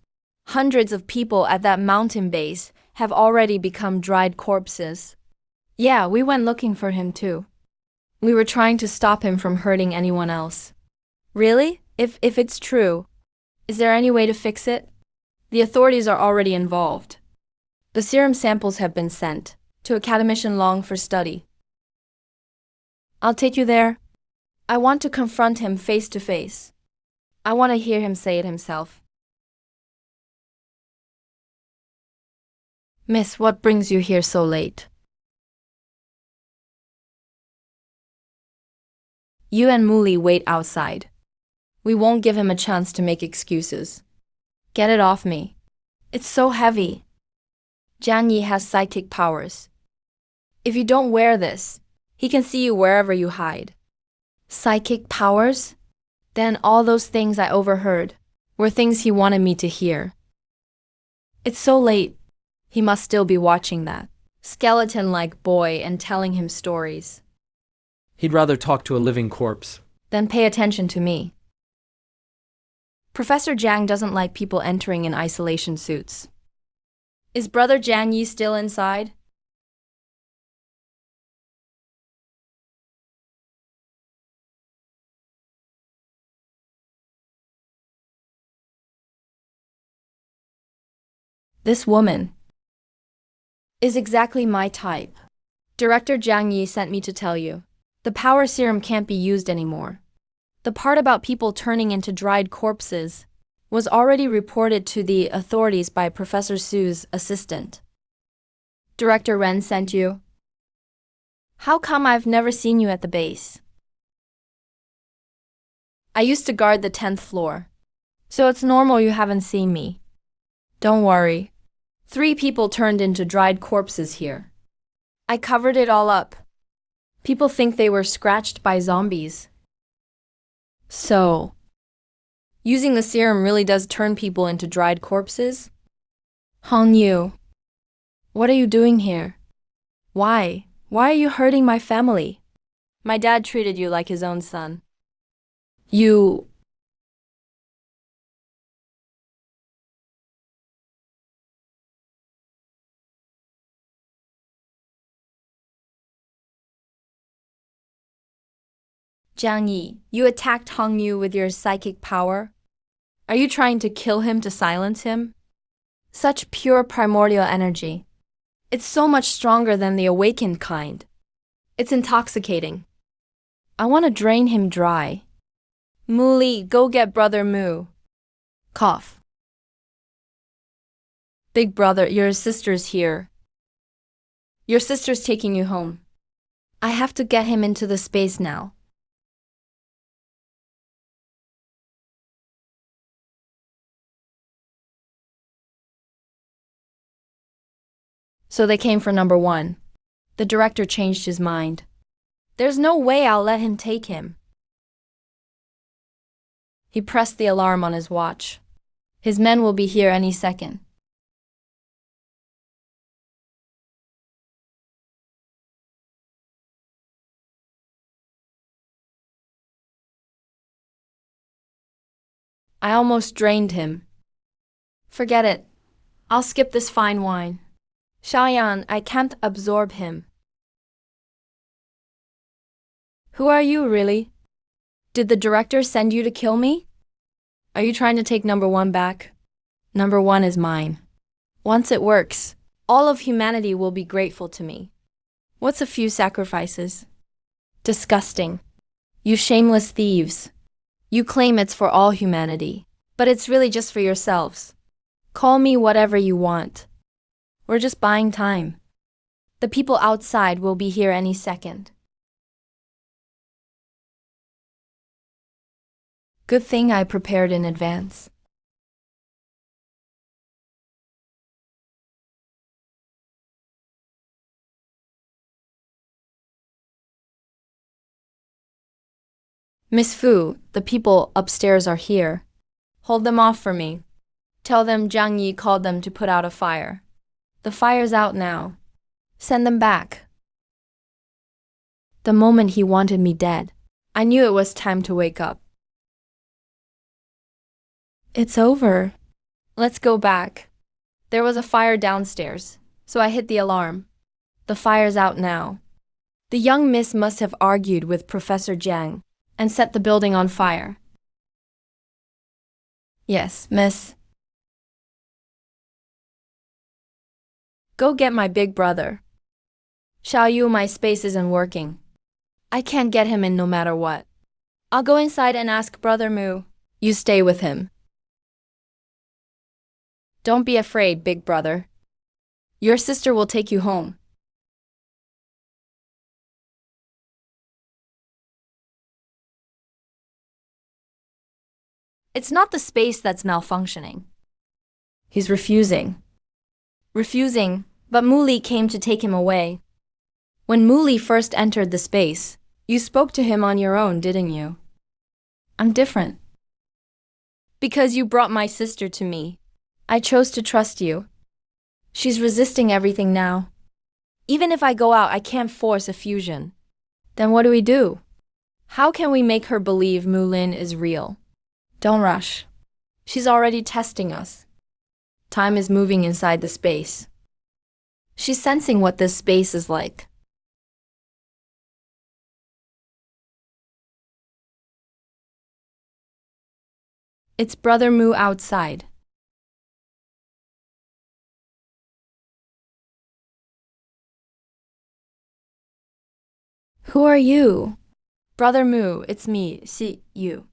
Hundreds of people at that mountain base have already become dried corpses. Yeah, we went looking for him too. We were trying to stop him from hurting anyone else. Really? If it's true, is there any way to fix it? The authorities are already involved. The serum samples have been sent to Academician Long for study. I'll take you there. I want to confront him face to face. I want to hear him say it himself. Miss, what brings you here so late? You and Muli wait outside. We won't give him a chance to make excuses. Get it off me. It's so heavy. Jiang Yi has psychic powers. If you don't wear this, he can see you wherever you hide. Psychic powers? Then all those things I overheard were things he wanted me to hear. It's so late. He must still be watching that skeleton-like boy and telling him stories. He'd rather talk to a living corpse. Then pay attention to me. Professor Jiang doesn't like people entering in isolation suits. Is Brother Jiang Yi still inside? This woman is exactly my type. Director Jiang Yi sent me to tell you. The power serum can't be used anymore. The part about people turning into dried corpses was already reported to the authorities by Professor Su's assistant. Director Ren sent you. How come I've never seen you at the base? I used to guard the 10th floor, so it's normal you haven't seen me. Don't worry. 3 people turned into dried corpses here. I covered it all up. People think they were scratched by zombies. So, using the serum really does turn people into dried corpses? Hong Yu, what are you doing here? Why? Why are you hurting my family? My dad treated you like his own son. You... Jiang Yi, you attacked Hong Yu with your psychic power? Are you trying to kill him to silence him? Such pure primordial energy. It's so much stronger than the awakened kind. It's intoxicating. I want to drain him dry. Muli, go get Brother Mu. Cough. Big brother, your sister's here. Your sister's taking you home. I have to get him into the space now. So they came for number 1. The director changed his mind. There's no way I'll let him take him. He pressed the alarm on his watch. His men will be here any second. I almost drained him. Forget it. I'll skip this fine wine. Xiaoyan, I can't absorb him. Who are you, really? Did the director send you to kill me? Are you trying to take number 1 back? Number 1 is mine. Once it works, all of humanity will be grateful to me. What's a few sacrifices? Disgusting. You shameless thieves. You claim it's for all humanity, but it's really just for yourselves. Call me whatever you want. We're just buying time. The people outside will be here any second. Good thing I prepared in advance. Miss Fu, the people upstairs are here. Hold them off for me. Tell them Jiang Yi called them to put out a fire. The fire's out now. Send them back. The moment he wanted me dead, I knew it was time to wake up. It's over. Let's go back. There was a fire downstairs, so I hit the alarm. The fire's out now. The young miss must have argued with Professor Jiang and set the building on fire. Yes, miss. Go get my big brother. Xiaoyu, my space isn't working. I can't get him in no matter what. I'll go inside and ask Brother Mu. You stay with him. Don't be afraid, big brother. Your sister will take you home. It's not the space that's malfunctioning. He's refusing. But Muli came to take him away. When Muli first entered the space, you spoke to him on your own, didn't you? I'm different. Because you brought my sister to me. I chose to trust you. She's resisting everything now. Even if I go out, I can't force a fusion. Then what do we do? How can we make her believe Mulin is real? Don't rush. She's already testing us. Time is moving inside the space. She's sensing what this space is like. It's Brother Mu outside. Who are you? Brother Mu, it's me, you.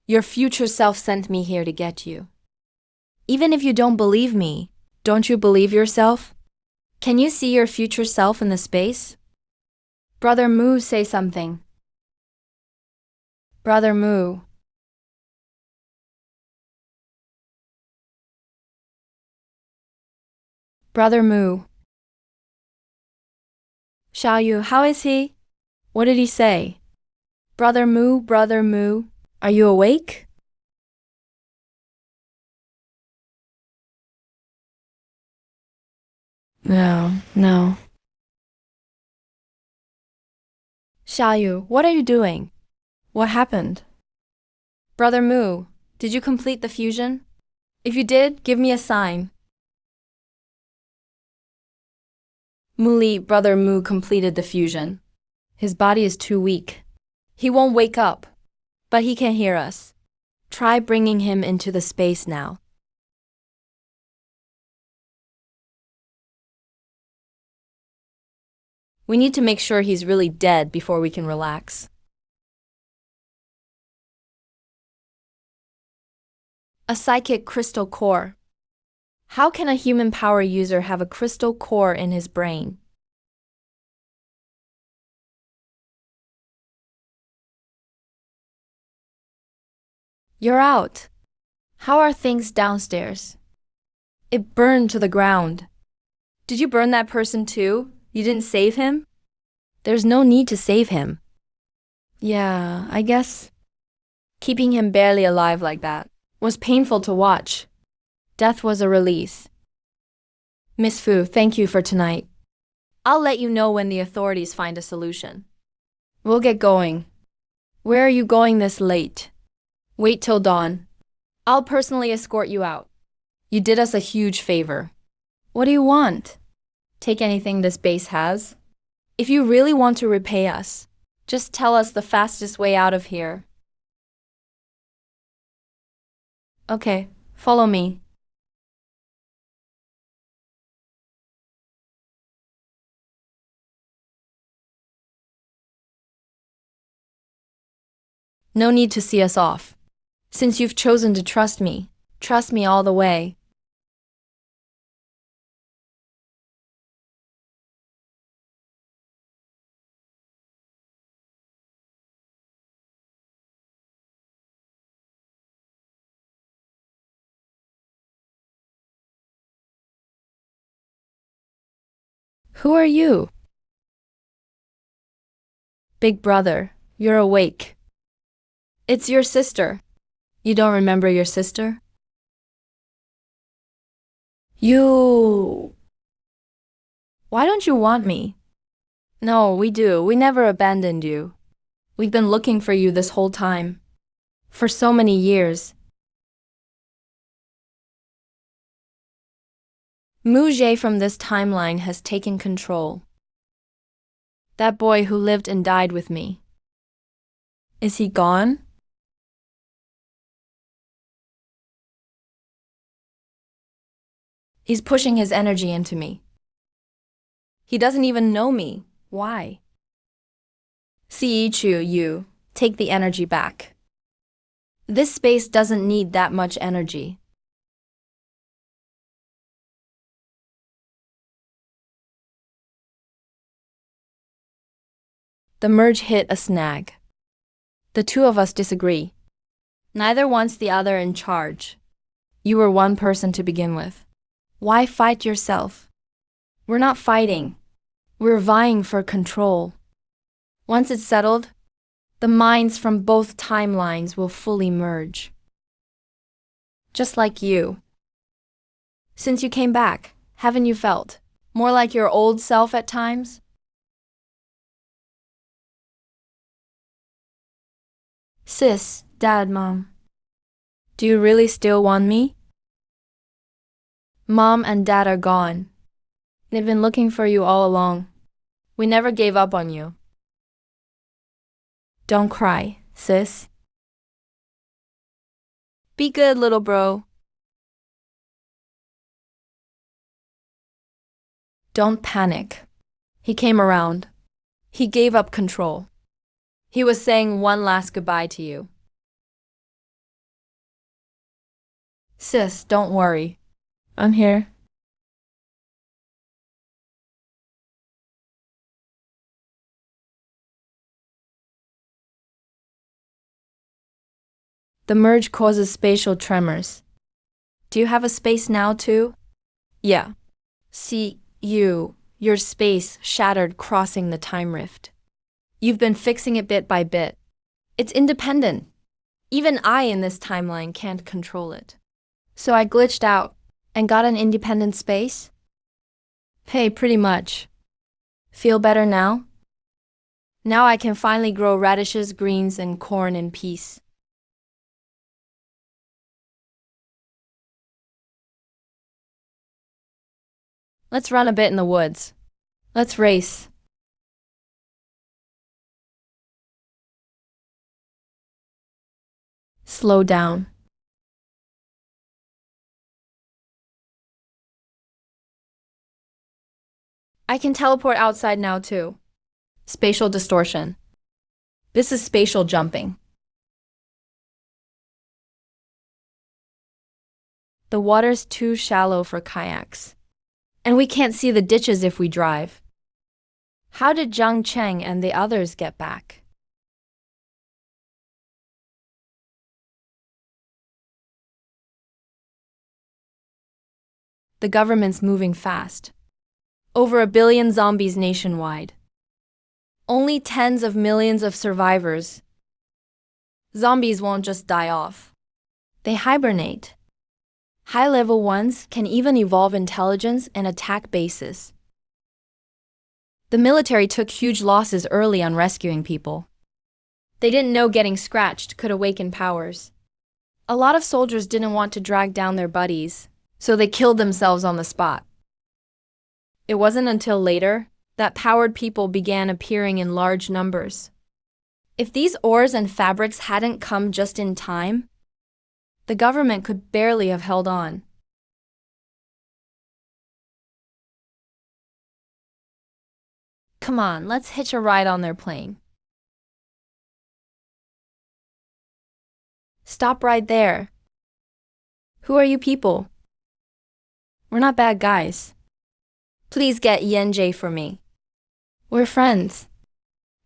Your future self sent me here to get you. Even if you don't believe me, don't you believe yourself? Can you see your future self in the space? Brother Mu, say something. Brother Mu. Brother Mu. Xiaoyu, how is he? What did he say? Brother Mu, are you awake? No. Xiaoyu, what are you doing? What happened? Brother Mu, did you complete the fusion? If you did, give me a sign. Muli, Brother Mu completed the fusion. His body is too weak. He won't wake up, but he can hear us. Try bringing him into the space now. We need to make sure he's really dead before we can relax. A psychic crystal core. How can a human power user have a crystal core in his brain? You're out. How are things downstairs? It burned to the ground. Did you burn that person too? You didn't save him? There's no need to save him. Yeah, I guess. Keeping him barely alive like that was painful to watch. Death was a release. Miss Fu, thank you for tonight. I'll let you know when the authorities find a solution. We'll get going. Where are you going this late? Wait till dawn. I'll personally escort you out. You did us a huge favor. What do you want? Take anything this base has. If you really want to repay us, just tell us the fastest way out of here. Okay, follow me. No need to see us off. Since you've chosen to trust me all the way. Who are you? Big brother, you're awake. It's your sister. You don't remember your sister? You... Why don't you want me? No, we do. We never abandoned you. We've been looking for you this whole time. For so many years. Mujay from this timeline has taken control. That boy who lived and died with me. Is he gone? He's pushing his energy into me. He doesn't even know me. Why? Siichu, you, take the energy back. This space doesn't need that much energy. The merge hit a snag. The two of us disagree. Neither wants the other in charge. You were one person to begin with. Why fight yourself? We're not fighting. We're vying for control. Once it's settled, the minds from both timelines will fully merge. Just like you. Since you came back, haven't you felt more like your old self at times? Sis, Dad, Mom. Do you really still want me? Mom and Dad are gone. They've been looking for you all along. We never gave up on you. Don't cry, sis. Be good, little bro. Don't panic. He came around. He gave up control. He was saying one last goodbye to you. Sis, don't worry. I'm here. The merge causes spatial tremors. Do you have a space now too? Yeah. See, your space shattered crossing the time rift. You've been fixing it bit by bit. It's independent. Even I in this timeline can't control it. So I glitched out and got an independent space? Hey, pretty much. Feel better now? Now I can finally grow radishes, greens, and corn in peace. Let's run a bit in the woods. Let's race. Slow down. I can teleport outside now too. Spatial distortion. This is spatial jumping. The water's too shallow for kayaks. And we can't see the ditches if we drive. How did Zhang Cheng and the others get back? The government's moving fast. Over 1 billion zombies nationwide. Only tens of millions of survivors. Zombies won't just die off. They hibernate. High-level ones can even evolve intelligence and attack bases. The military took huge losses early on rescuing people. They didn't know getting scratched could awaken powers. A lot of soldiers didn't want to drag down their buddies, so they killed themselves on the spot. It wasn't until later that powered people began appearing in large numbers. If these ores and fabrics hadn't come just in time, the government could barely have held on. Come on, let's hitch a ride on their plane. Stop right there. Who are you people? We're not bad guys. Please get Yenjie for me. We're friends.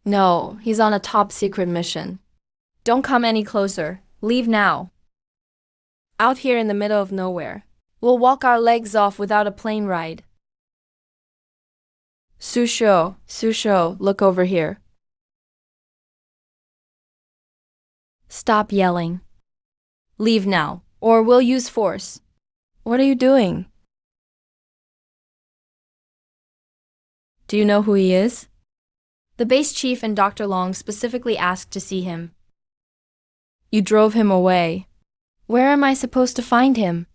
No, he's on a top secret mission. Don't come any closer. Leave now. Out here in the middle of nowhere. We'll walk our legs off without a plane ride. Susho, look over here. Stop yelling. Leave now, or we'll use force. What are you doing? Do you know who he is? The base chief and Dr. Long specifically asked to see him. You drove him away. Where am I supposed to find him?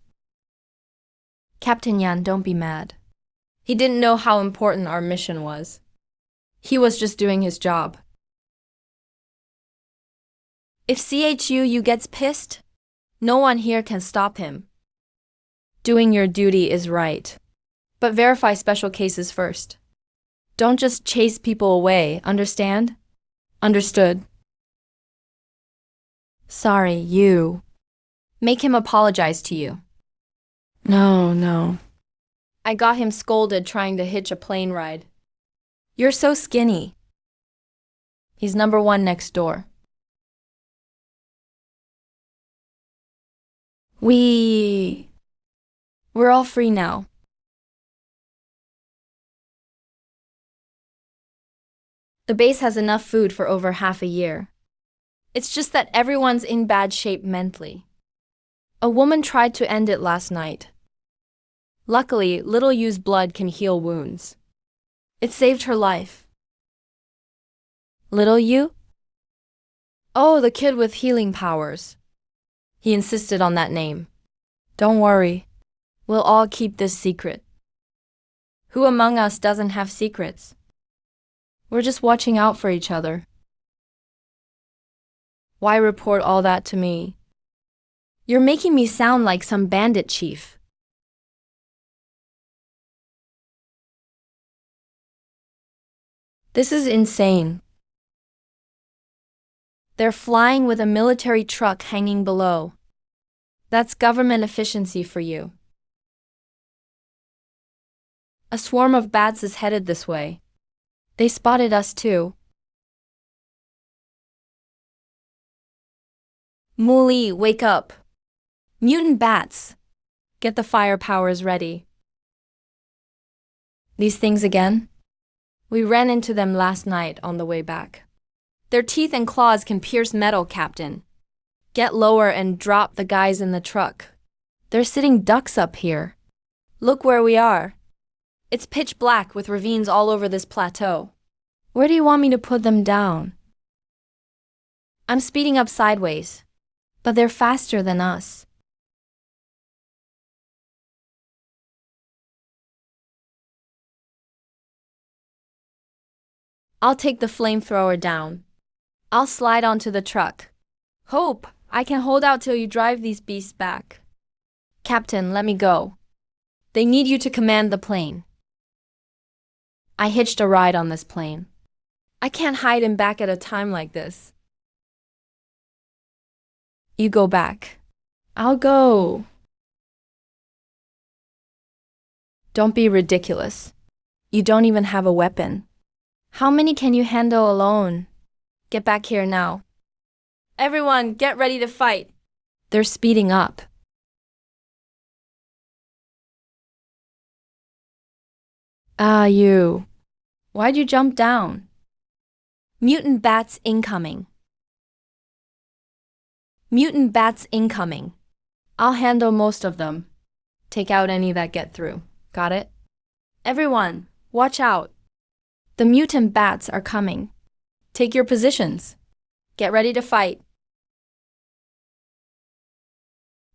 Captain Yan, don't be mad. He didn't know how important our mission was. He was just doing his job. If CHUU gets pissed, no one here can stop him. Doing your duty is right. But verify special cases first. Don't just chase people away, understand? Understood. Sorry, you. Make him apologize to you. No. I got him scolded trying to hitch a plane ride. You're so skinny. He's number one next door. We're all free now. The base has enough food for over half a year. It's just that everyone's in bad shape mentally. A woman tried to end it last night. Luckily, Little Yu's blood can heal wounds. It saved her life. Little Yu? Oh, the kid with healing powers. He insisted on that name. Don't worry. We'll all keep this secret. Who among us doesn't have secrets? We're just watching out for each other. Why report all that to me? You're making me sound like some bandit chief. This is insane. They're flying with a military truck hanging below. That's government efficiency for you. A swarm of bats is headed this way. They spotted us too. Muli, wake up. Mutant bats. Get the fire powers ready. These things again? We ran into them last night on the way back. Their teeth and claws can pierce metal, Captain. Get lower and drop the guys in the truck. They're sitting ducks up here. Look where we are. It's pitch black with ravines all over this plateau. Where do you want me to put them down? I'm speeding up sideways, but they're faster than us. I'll take the flamethrower down. I'll slide onto the truck. Hope I can hold out till you drive these beasts back. Captain, let me go. They need you to command the plane. I hitched a ride on this plane. I can't hide him back at a time like this. You go back. I'll go. Don't be ridiculous. You don't even have a weapon. How many can you handle alone? Get back here now. Everyone, get ready to fight. They're speeding up. You. Why'd you jump down? Mutant bats incoming. Mutant bats incoming. I'll handle most of them. Take out any that get through. Got it? Everyone, watch out. The mutant bats are coming. Take your positions. Get ready to fight.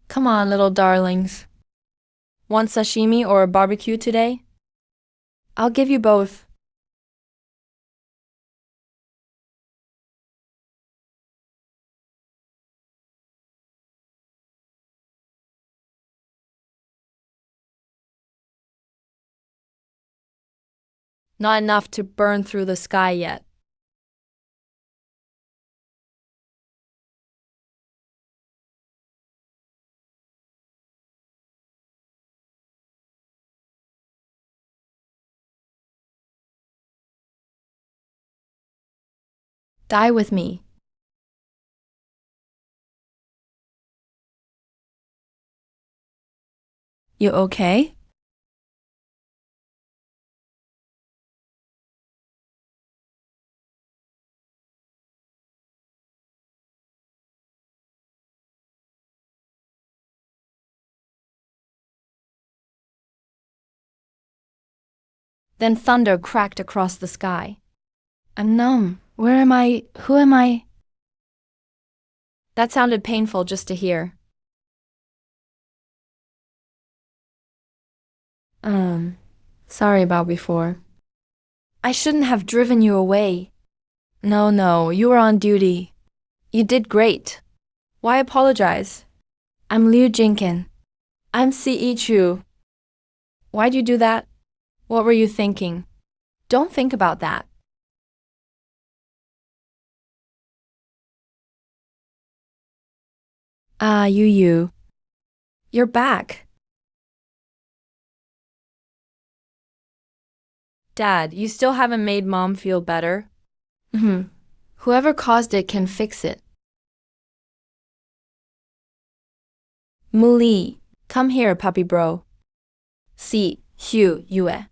Come on, little darlings. Want sashimi or barbecue today? I'll give you both. Not enough to burn through the sky yet. Die with me. You okay? Then thunder cracked across the sky. I'm numb. Where am I? Who am I? That sounded painful just to hear. Um, Sorry about before. I shouldn't have driven you away. No, you were on duty. You did great. Why apologize? I'm Liu Jinkin. I'm C.E. Chu. Why'd you do that? What were you thinking? Don't think about that. Ah, you. You're back. Dad, you still haven't made Mom feel better? Whoever caused it can fix it. Muli, come here, puppy bro. Si, Hugh, Yue.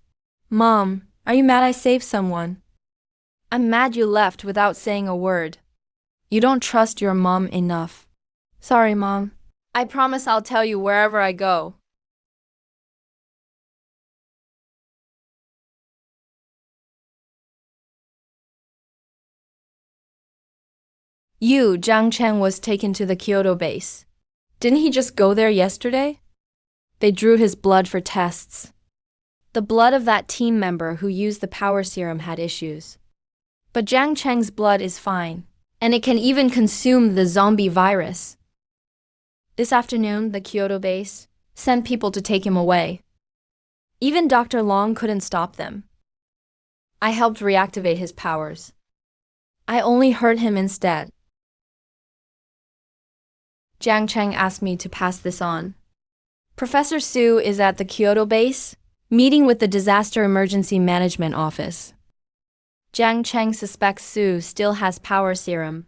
Mom, are you mad I saved someone? I'm mad you left without saying a word. You don't trust your mom enough. Sorry, Mom. I promise I'll tell you wherever I go. Zhang Chen was taken to the Kyoto base. Didn't he just go there yesterday? They drew his blood for tests. The blood of that team member who used the power serum had issues. But Zhang Cheng's blood is fine, and it can even consume the zombie virus. This afternoon, the Kyoto base sent people to take him away. Even Dr. Long couldn't stop them. I helped reactivate his powers. I only hurt him instead. Jiang Cheng asked me to pass this on. Professor Su is at the Kyoto base, meeting with the Disaster Emergency Management Office. Jiang Cheng suspects Su still has power serum,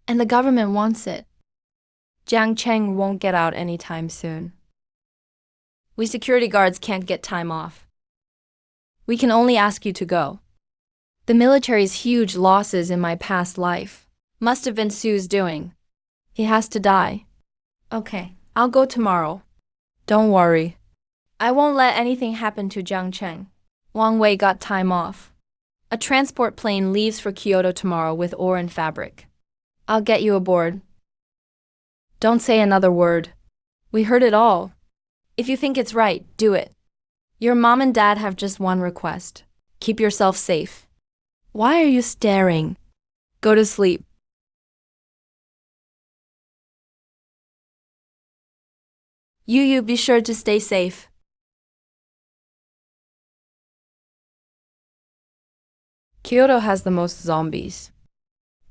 and the government wants it. Jiang Cheng won't get out anytime soon. We security guards can't get time off. We can only ask you to go. The military's huge losses in my past life must have been Su's doing. He has to die. Okay, I'll go tomorrow. Don't worry. I won't let anything happen to Jiang Cheng. Wang Wei got time off. A transport plane leaves for Kyoto tomorrow with ore and fabric. I'll get you aboard. Don't say another word. We heard it all. If you think it's right, do it. Your mom and dad have just one request. Keep yourself safe. Why are you staring? Go to sleep. You be sure to stay safe. Kyoto has the most zombies.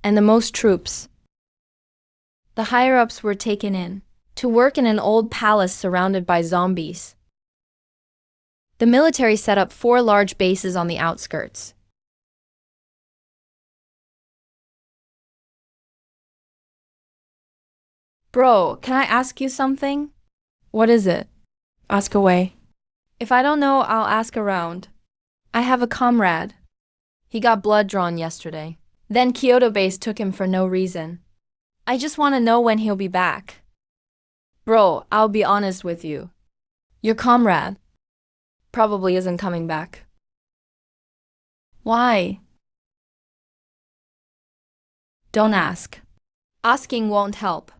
And the most troops. The higher-ups were taken in to work in an old palace surrounded by zombies. The military set up 4 large bases on the outskirts. Bro, can I ask you something? What is it? Ask away. If I don't know, I'll ask around. I have a comrade. He got blood drawn yesterday. Then Kyoto base took him for no reason. I just want to know when he'll be back. Bro, I'll be honest with you. Your comrade probably isn't coming back. Why? Don't ask. Asking won't help.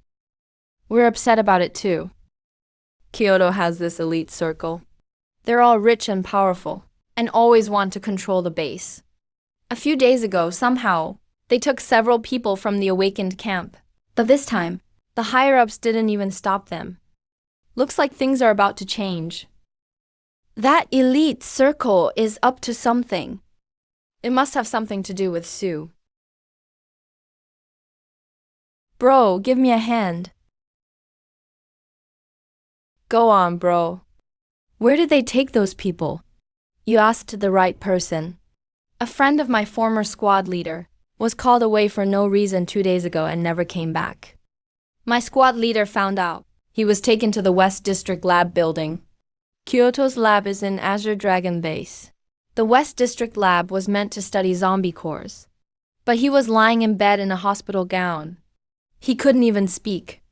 We're upset about it too. Kyoto has this elite circle. They're all rich and powerful, and always want to control the base. A few days ago, somehow, they took several people from the Awakened camp. But this time, the higher-ups didn't even stop them. Looks like things are about to change. That elite circle is up to something. It must have something to do with Su. Bro, give me a hand. Go on, bro. Where did they take those people? You asked the right person. A friend of my former squad leader was called away for no reason 2 days ago and never came back. My squad leader found out. He was taken to the West District Lab building. Kyoto's lab is in Azure Dragon Base. The West District Lab was meant to study zombie cores. But he was lying in bed in a hospital gown. He couldn't even speak.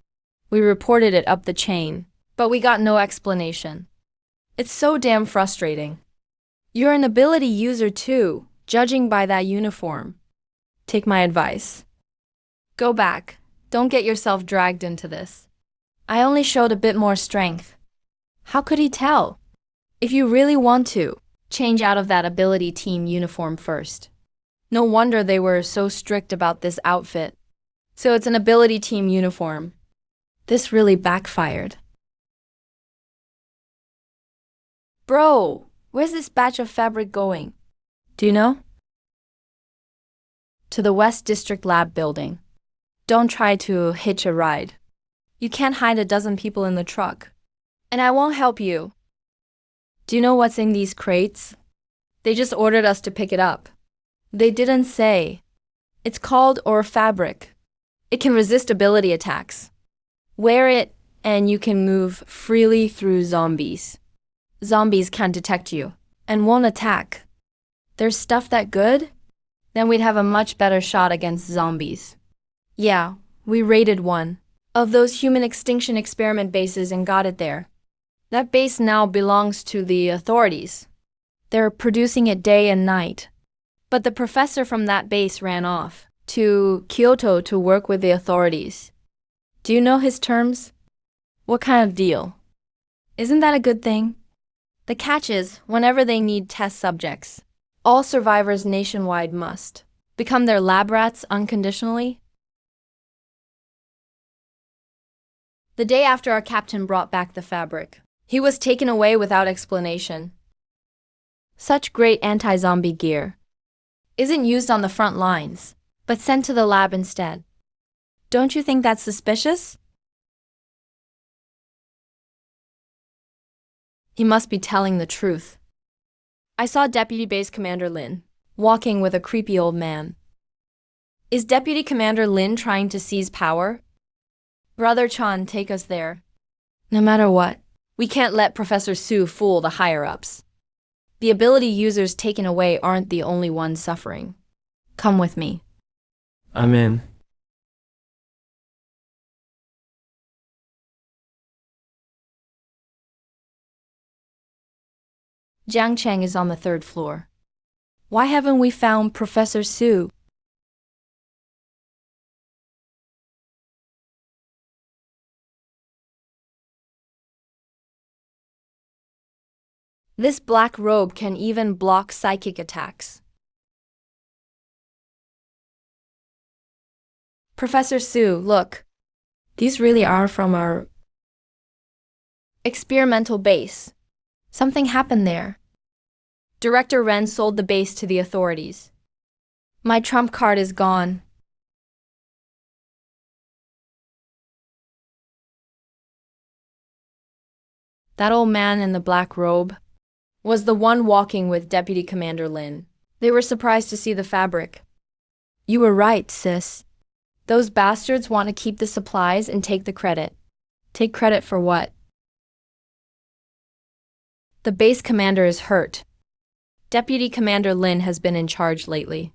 We reported it up the chain, but we got no explanation. It's so damn frustrating. You're an ability user too, judging by that uniform. Take my advice. Go back. Don't get yourself dragged into this. I only showed a bit more strength. How could he tell? If you really want to, change out of that ability team uniform first. No wonder they were so strict about this outfit. So it's an ability team uniform. This really backfired. Bro, where's this batch of fabric going? Do you know? To the West District Lab building. Don't try to hitch a ride. You can't hide a dozen people in the truck. And I won't help you. Do you know what's in these crates? They just ordered us to pick it up. They didn't say. It's called Or Fabric. It can resist ability attacks. Wear it and you can move freely through zombies. Zombies can't detect you and won't attack. There's stuff that good? Then we'd have a much better shot against zombies. Yeah, we raided one of those human extinction experiment bases and got it there. That base now belongs to the authorities. They're producing it day and night. But the professor from that base ran off to Kyoto to work with the authorities. Do you know his terms? What kind of deal? Isn't that a good thing? The catch is, whenever they need test subjects, all survivors nationwide must become their lab rats unconditionally. The day after our captain brought back the fabric, he was taken away without explanation. Such great anti-zombie gear isn't used on the front lines, but sent to the lab instead. Don't you think that's suspicious? He must be telling the truth. I saw Deputy Base Commander Lin walking with a creepy old man. Is Deputy Commander Lin trying to seize power? Brother Chan, take us there. No matter what, we can't let Professor Su fool the higher-ups. The ability users taken away aren't the only ones suffering. Come with me. I'm in. Jiang Cheng is on the 3rd floor. Why haven't we found Professor Su? This black robe can even block psychic attacks. Professor Su, look. These really are from our experimental base. Something happened there. Director Ren sold the base to the authorities. My trump card is gone. That old man in the black robe was the one walking with Deputy Commander Lin. They were surprised to see the fabric. You were right, sis. Those bastards want to keep the supplies and take the credit. Take credit for what? The base commander is hurt. Deputy Commander Lin has been in charge lately.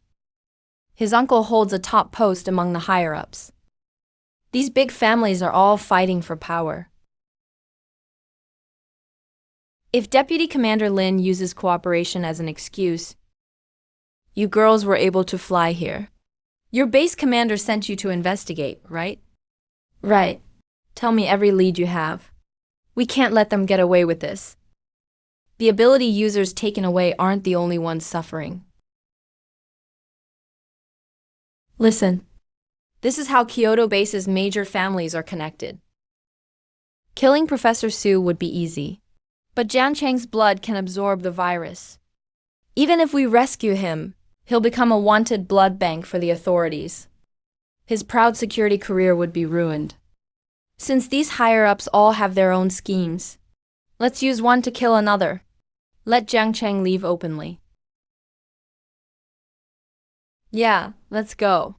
His uncle holds a top post among the higher-ups. These big families are all fighting for power. If Deputy Commander Lin uses cooperation as an excuse, you girls were able to fly here. Your base commander sent you to investigate, right? Right. Tell me every lead you have. We can't let them get away with this. The ability users taken away aren't the only ones suffering. Listen. This is how Kyoto base's major families are connected. Killing Professor Su would be easy. But Jiang Cheng's blood can absorb the virus. Even if we rescue him, he'll become a wanted blood bank for the authorities. His proud security career would be ruined. Since these higher-ups all have their own schemes, let's use one to kill another. Let Jiang Cheng leave openly. Yeah, let's go.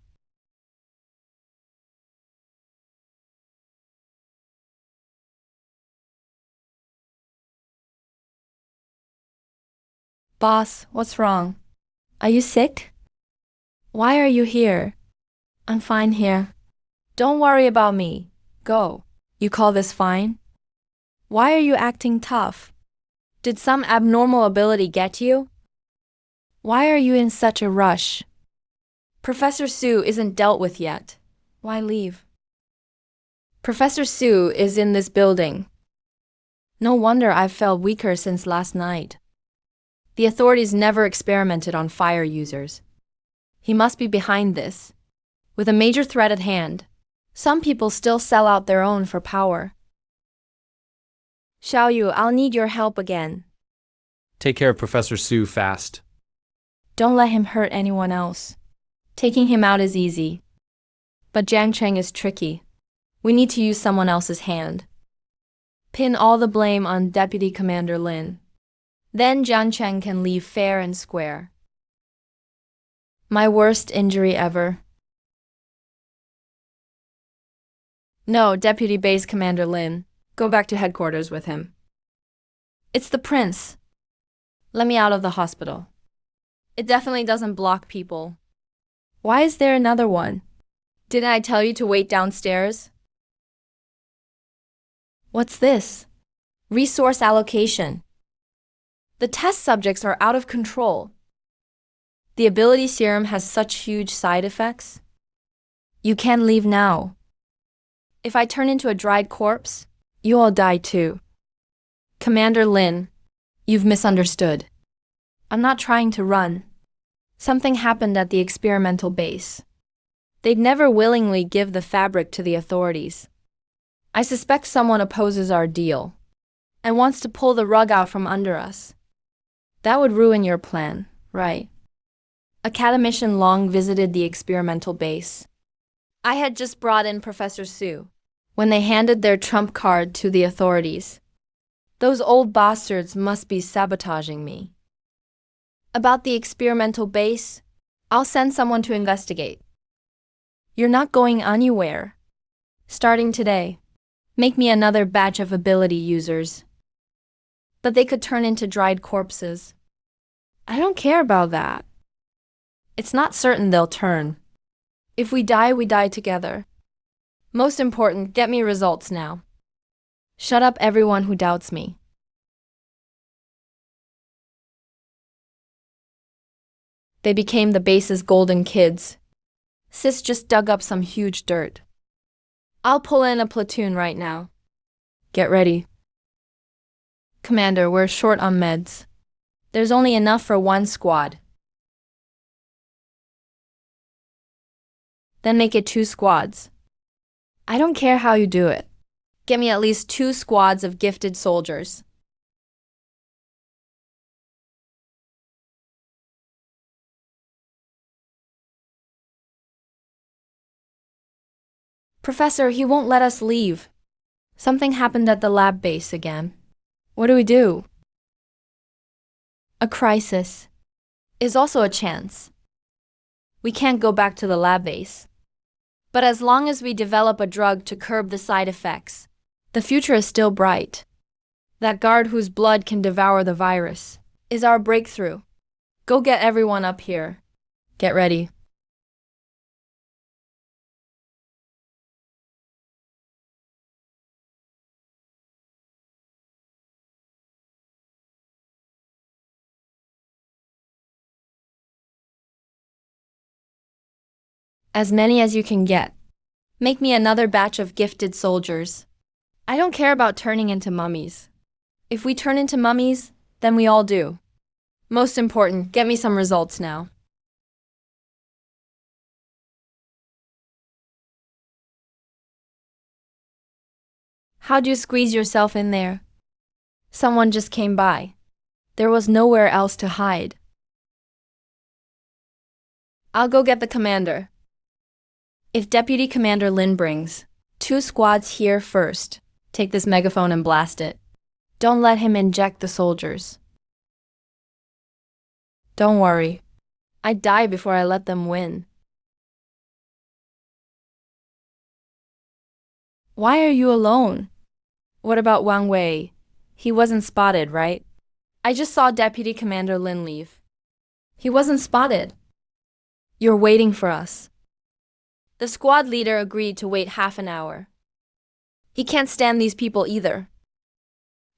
Boss, what's wrong? Are you sick? Why are you here? I'm fine here. Don't worry about me. Go. You call this fine? Why are you acting tough? Did some abnormal ability get you? Why are you in such a rush? Professor Su isn't dealt with yet. Why leave? Professor Su is in this building. No wonder I've felt weaker since last night. The authorities never experimented on fire users. He must be behind this. With a major threat at hand, some people still sell out their own for power. Xiaoyu, I'll need your help again. Take care of Professor Su fast. Don't let him hurt anyone else. Taking him out is easy. But Jiang Cheng is tricky. We need to use someone else's hand. Pin all the blame on Deputy Commander Lin. Then Jiang Cheng can leave fair and square. My worst injury ever. No, Deputy Base Commander Lin. Go back to headquarters with him. It's the prince. Let me out of the hospital. It definitely doesn't block people. Why is there another one? Didn't I tell you to wait downstairs? What's this? Resource allocation. The test subjects are out of control. The ability serum has such huge side effects. You can't leave now. If I turn into a dried corpse, you all die too. Commander Lin, you've misunderstood. I'm not trying to run. Something happened at the experimental base. They'd never willingly give the fabric to the authorities. I suspect someone opposes our deal and wants to pull the rug out from under us. That would ruin your plan, right? Academician Long visited the experimental base. I had just brought in Professor Su when they handed their trump card to the authorities. Those old bastards must be sabotaging me. About the experimental base, I'll send someone to investigate. You're not going anywhere. Starting today, make me another batch of ability users. But they could turn into dried corpses. I don't care about that. It's not certain they'll turn. If we die together. Most important, get me results now. Shut up everyone who doubts me. They became the base's golden kids. Sis just dug up some huge dirt. I'll pull in a platoon right now. Get ready. Commander, we're short on meds. There's only enough for one squad. Then make it 2 squads. I don't care how you do it. Get me at least 2 squads of gifted soldiers. Professor, he won't let us leave. Something happened at the lab base again. What do we do? A crisis is also a chance. We can't go back to the lab base. But as long as we develop a drug to curb the side effects, the future is still bright. That guard whose blood can devour the virus is our breakthrough. Go get everyone up here. Get ready. As many as you can get. Make me another batch of gifted soldiers. I don't care about turning into mummies. If we turn into mummies, then we all do. Most important, get me some results now. How'd you squeeze yourself in there? Someone just came by. There was nowhere else to hide. I'll go get the commander. If Deputy Commander Lin brings 2 squads here first, take this megaphone and blast it. Don't let him inject the soldiers. Don't worry. I'd die before I let them win. Why are you alone? What about Wang Wei? He wasn't spotted, right? I just saw Deputy Commander Lin leave. He wasn't spotted. You're waiting for us. The squad leader agreed to wait half an hour. He can't stand these people either.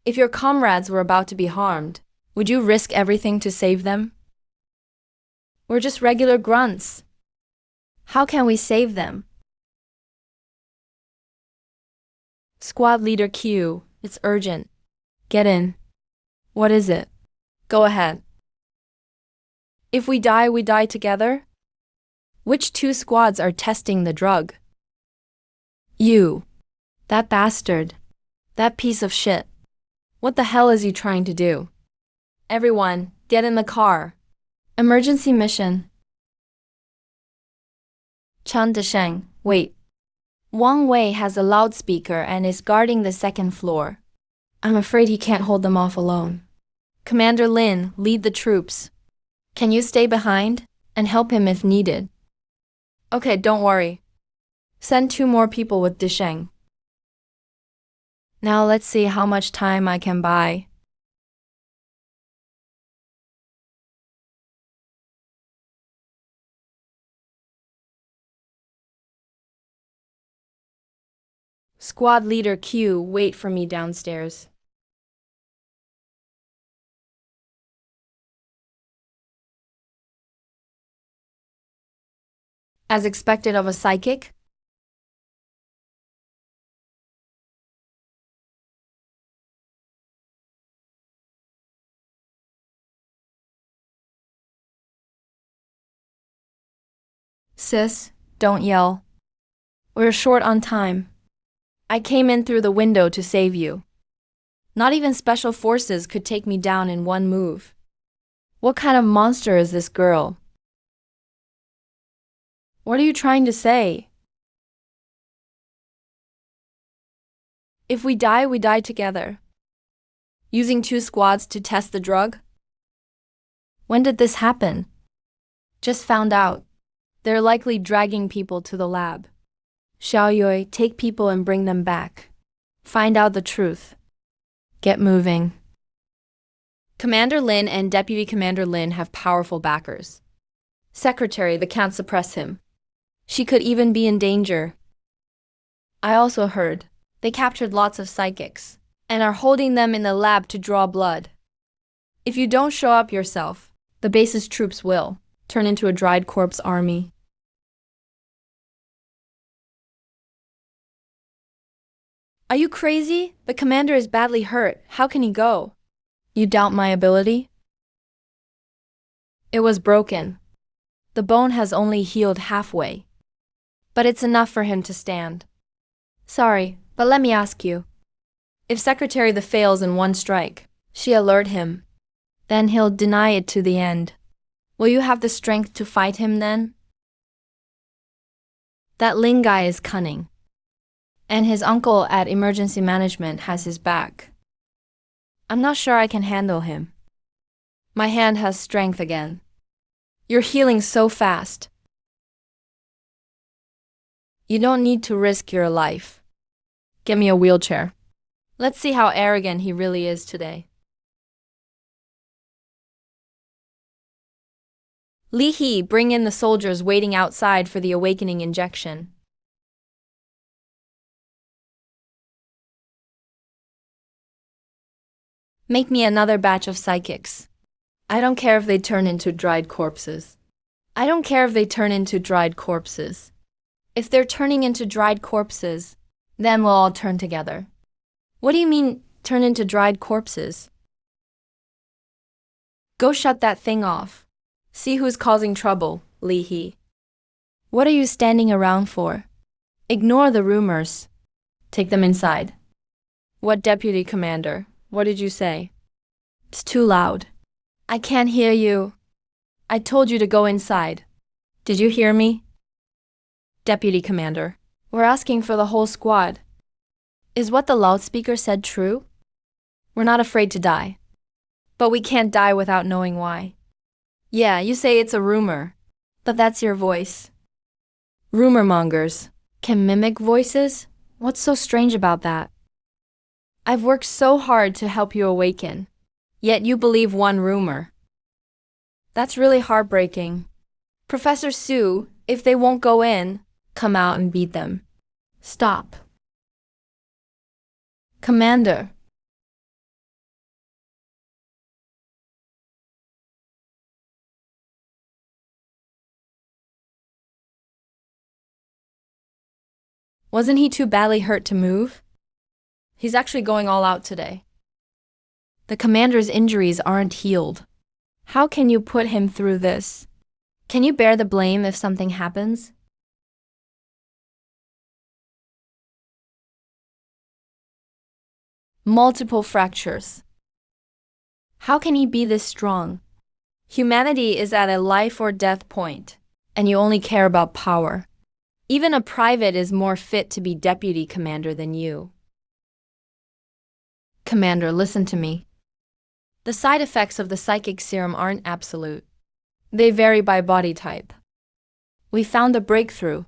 If your comrades were about to be harmed, would you risk everything to save them? We're just regular grunts. How can we save them? Squad leader Q, it's urgent. Get in. What is it? Go ahead. If we die together? Which two squads are testing the drug? You. That bastard. That piece of shit. What the hell is he trying to do? Everyone, get in the car. Emergency mission. Chen Desheng, wait. Wang Wei has a loudspeaker and is guarding the second floor. I'm afraid he can't hold them off alone. Commander Lin, lead the troops. Can you stay behind and help him if needed? Okay, don't worry. Send 2 more people with Desheng. Now let's see how much time I can buy. Squad leader Q, wait for me downstairs. As expected of a psychic? Sis, don't yell. We're short on time. I came in through the window to save you. Not even special forces could take me down in one move. What kind of monster is this girl? What are you trying to say? If we die together. Using 2 squads to test the drug? When did this happen? Just found out. They're likely dragging people to the lab. Xiaoyue, take people and bring them back. Find out the truth. Get moving. Commander Lin and Deputy Commander Lin have powerful backers. Secretary, they can't suppress him. She could even be in danger. I also heard they captured lots of psychics and are holding them in the lab to draw blood. If you don't show up yourself, the base's troops will turn into a dried corpse army. Are you crazy? The commander is badly hurt. How can he go? You doubt my ability? It was broken. The bone has only healed halfway. But it's enough for him to stand. Sorry, but let me ask you. If Secretary the fails in one strike, she alert him. Then he'll deny it to the end. Will you have the strength to fight him then? That Ling guy is cunning. And his uncle at emergency management has his back. I'm not sure I can handle him. My hand has strength again. You're healing so fast. You don't need to risk your life. Get me a wheelchair. Let's see how arrogant he really is today. Li He, bring in the soldiers waiting outside for the awakening injection. Make me another batch of psychics. I don't care if they turn into dried corpses. I don't care if they turn into dried corpses. If they're turning into dried corpses, then we'll all turn together. What do you mean, turn into dried corpses? Go shut that thing off. See who's causing trouble, Li He. What are you standing around for? Ignore the rumors. Take them inside. What deputy commander? What did you say? It's too loud. I can't hear you. I told you to go inside. Did you hear me? Deputy commander, we're asking for the whole squad. Is what the loudspeaker said true? We're not afraid to die. But we can't die without knowing why. Yeah, you say it's a rumor, but that's your voice. Rumor mongers can mimic voices? What's so strange about that? I've worked so hard to help you awaken, yet you believe one rumor. That's really heartbreaking. Professor Su, if they won't go in, come out and beat them. Stop. Commander. Wasn't he too badly hurt to move? He's actually going all out today. The commander's injuries aren't healed. How can you put him through this? Can you bear the blame if something happens? Multiple fractures. How can he be this strong? Humanity is at a life or death point, and you only care about power. Even a private is more fit to be deputy commander than you. Commander, listen to me. The side effects of the psychic serum aren't absolute. They vary by body type. We found a breakthrough.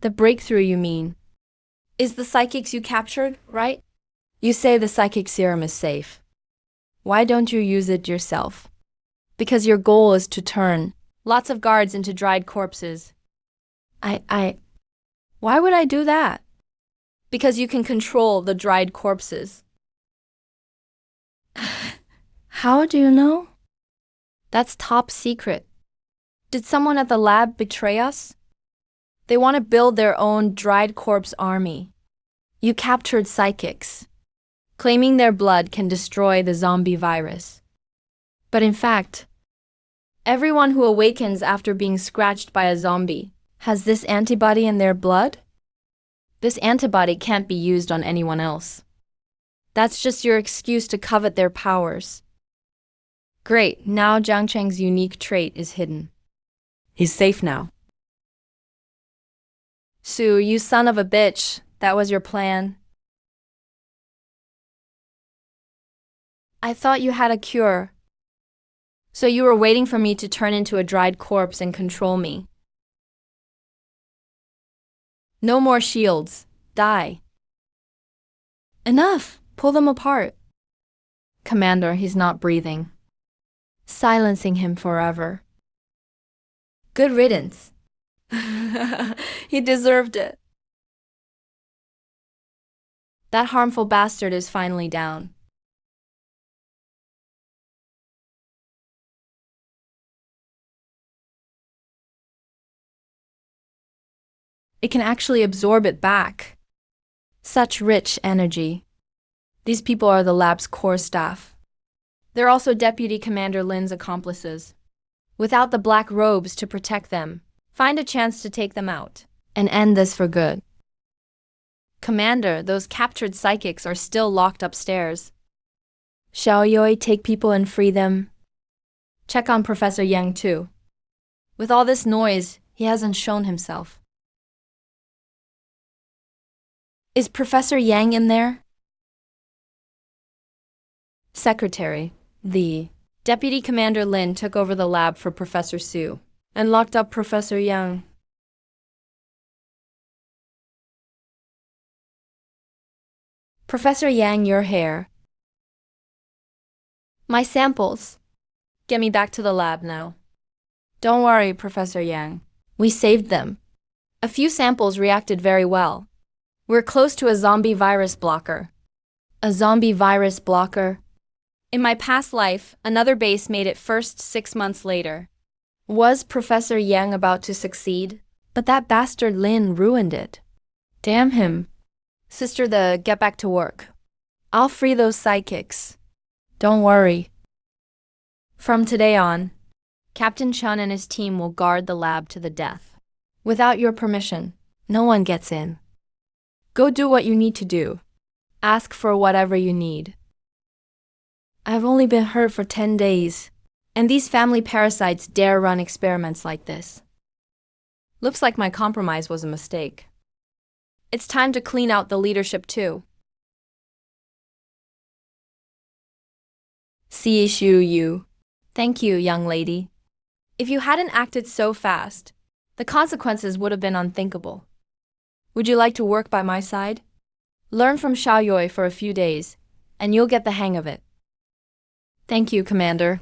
The breakthrough, you mean, is the psychics you captured, right? You say the psychic serum is safe. Why don't you use it yourself? Because your goal is to turn lots of guards into dried corpses. Why would I do that? Because you can control the dried corpses. How do you know? That's top secret. Did someone at the lab betray us? They want to build their own dried corpse army. You captured psychics. Claiming their blood can destroy the zombie virus. But in fact, everyone who awakens after being scratched by a zombie has this antibody in their blood. This antibody can't be used on anyone else. That's just your excuse to covet their powers. Great, now Jiang Cheng's unique trait is hidden. He's safe now. Sue, you son of a bitch, that was your plan. I thought you had a cure. So you were waiting for me to turn into a dried corpse and control me. No more shields. Die. Enough! Pull them apart. Commander, he's not breathing. Silencing him forever. Good riddance. He deserved it. That harmful bastard is finally down. It can actually absorb it back. Such rich energy. These people are the lab's core staff. They're also Deputy Commander Lin's accomplices. Without the black robes to protect them, find a chance to take them out and end this for good. Commander, those captured psychics are still locked upstairs. Shall Yoi take people and free them? Check on Professor Yang too. With all this noise, he hasn't shown himself. Is Professor Yang in there? Secretary, the Deputy Commander Lin took over the lab for Professor Su and locked up Professor Yang. Professor Yang, your hair. My samples. Get me back to the lab now. Don't worry, Professor Yang. We saved them. A few samples reacted very well. We're close to a zombie virus blocker. A zombie virus blocker? In my past life, another base made it first 6 months later. Was Professor Yang about to succeed? But that bastard Lin ruined it. Damn him. Sister the, get back to work. I'll free those psychics. Don't worry. From today on, Captain Chun and his team will guard the lab to the death. Without your permission, no one gets in. Go do what you need to do. Ask for whatever you need. I've only been hurt for 10 days, and these family parasites dare run experiments like this. Looks like my compromise was a mistake. It's time to clean out the leadership too. See you. Thank you, young lady. If you hadn't acted so fast, the consequences would have been unthinkable. Would you like to work by my side? Learn from Xiaoyue for a few days, and you'll get the hang of it. Thank you, Commander.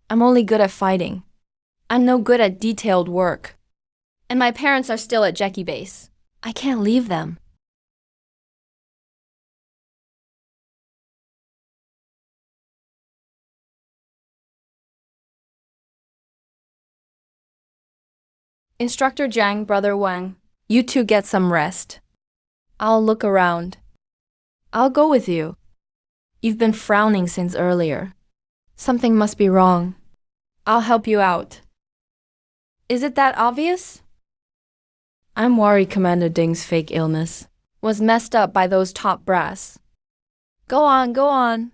I'm only good at fighting. I'm no good at detailed work. And my parents are still at Jackie Base. I can't leave them. Instructor Zhang, Brother Wang, you two get some rest. I'll look around. I'll go with you. You've been frowning since earlier. Something must be wrong. I'll help you out. Is it that obvious? I'm worried Commander Ding's fake illness was messed up by those top brass. Go on, go on.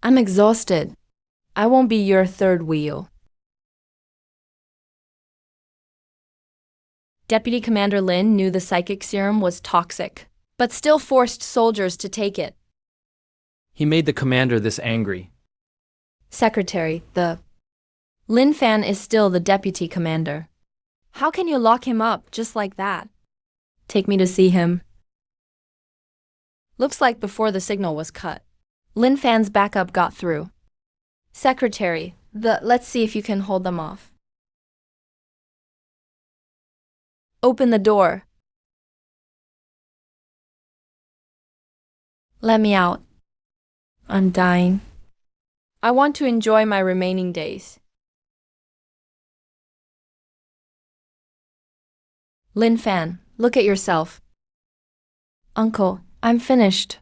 I'm exhausted. I won't be your third wheel. Deputy Commander Lin knew the psychic serum was toxic, but still forced soldiers to take it. He made the commander this angry. Secretary, the Lin Fan is still the deputy commander. How can you lock him up just like that? Take me to see him. Looks like before the signal was cut, Lin Fan's backup got through. Secretary, let's see if you can hold them off. Open the door. Let me out. I'm dying. I want to enjoy my remaining days. Lin Fan, look at yourself. Uncle, I'm finished.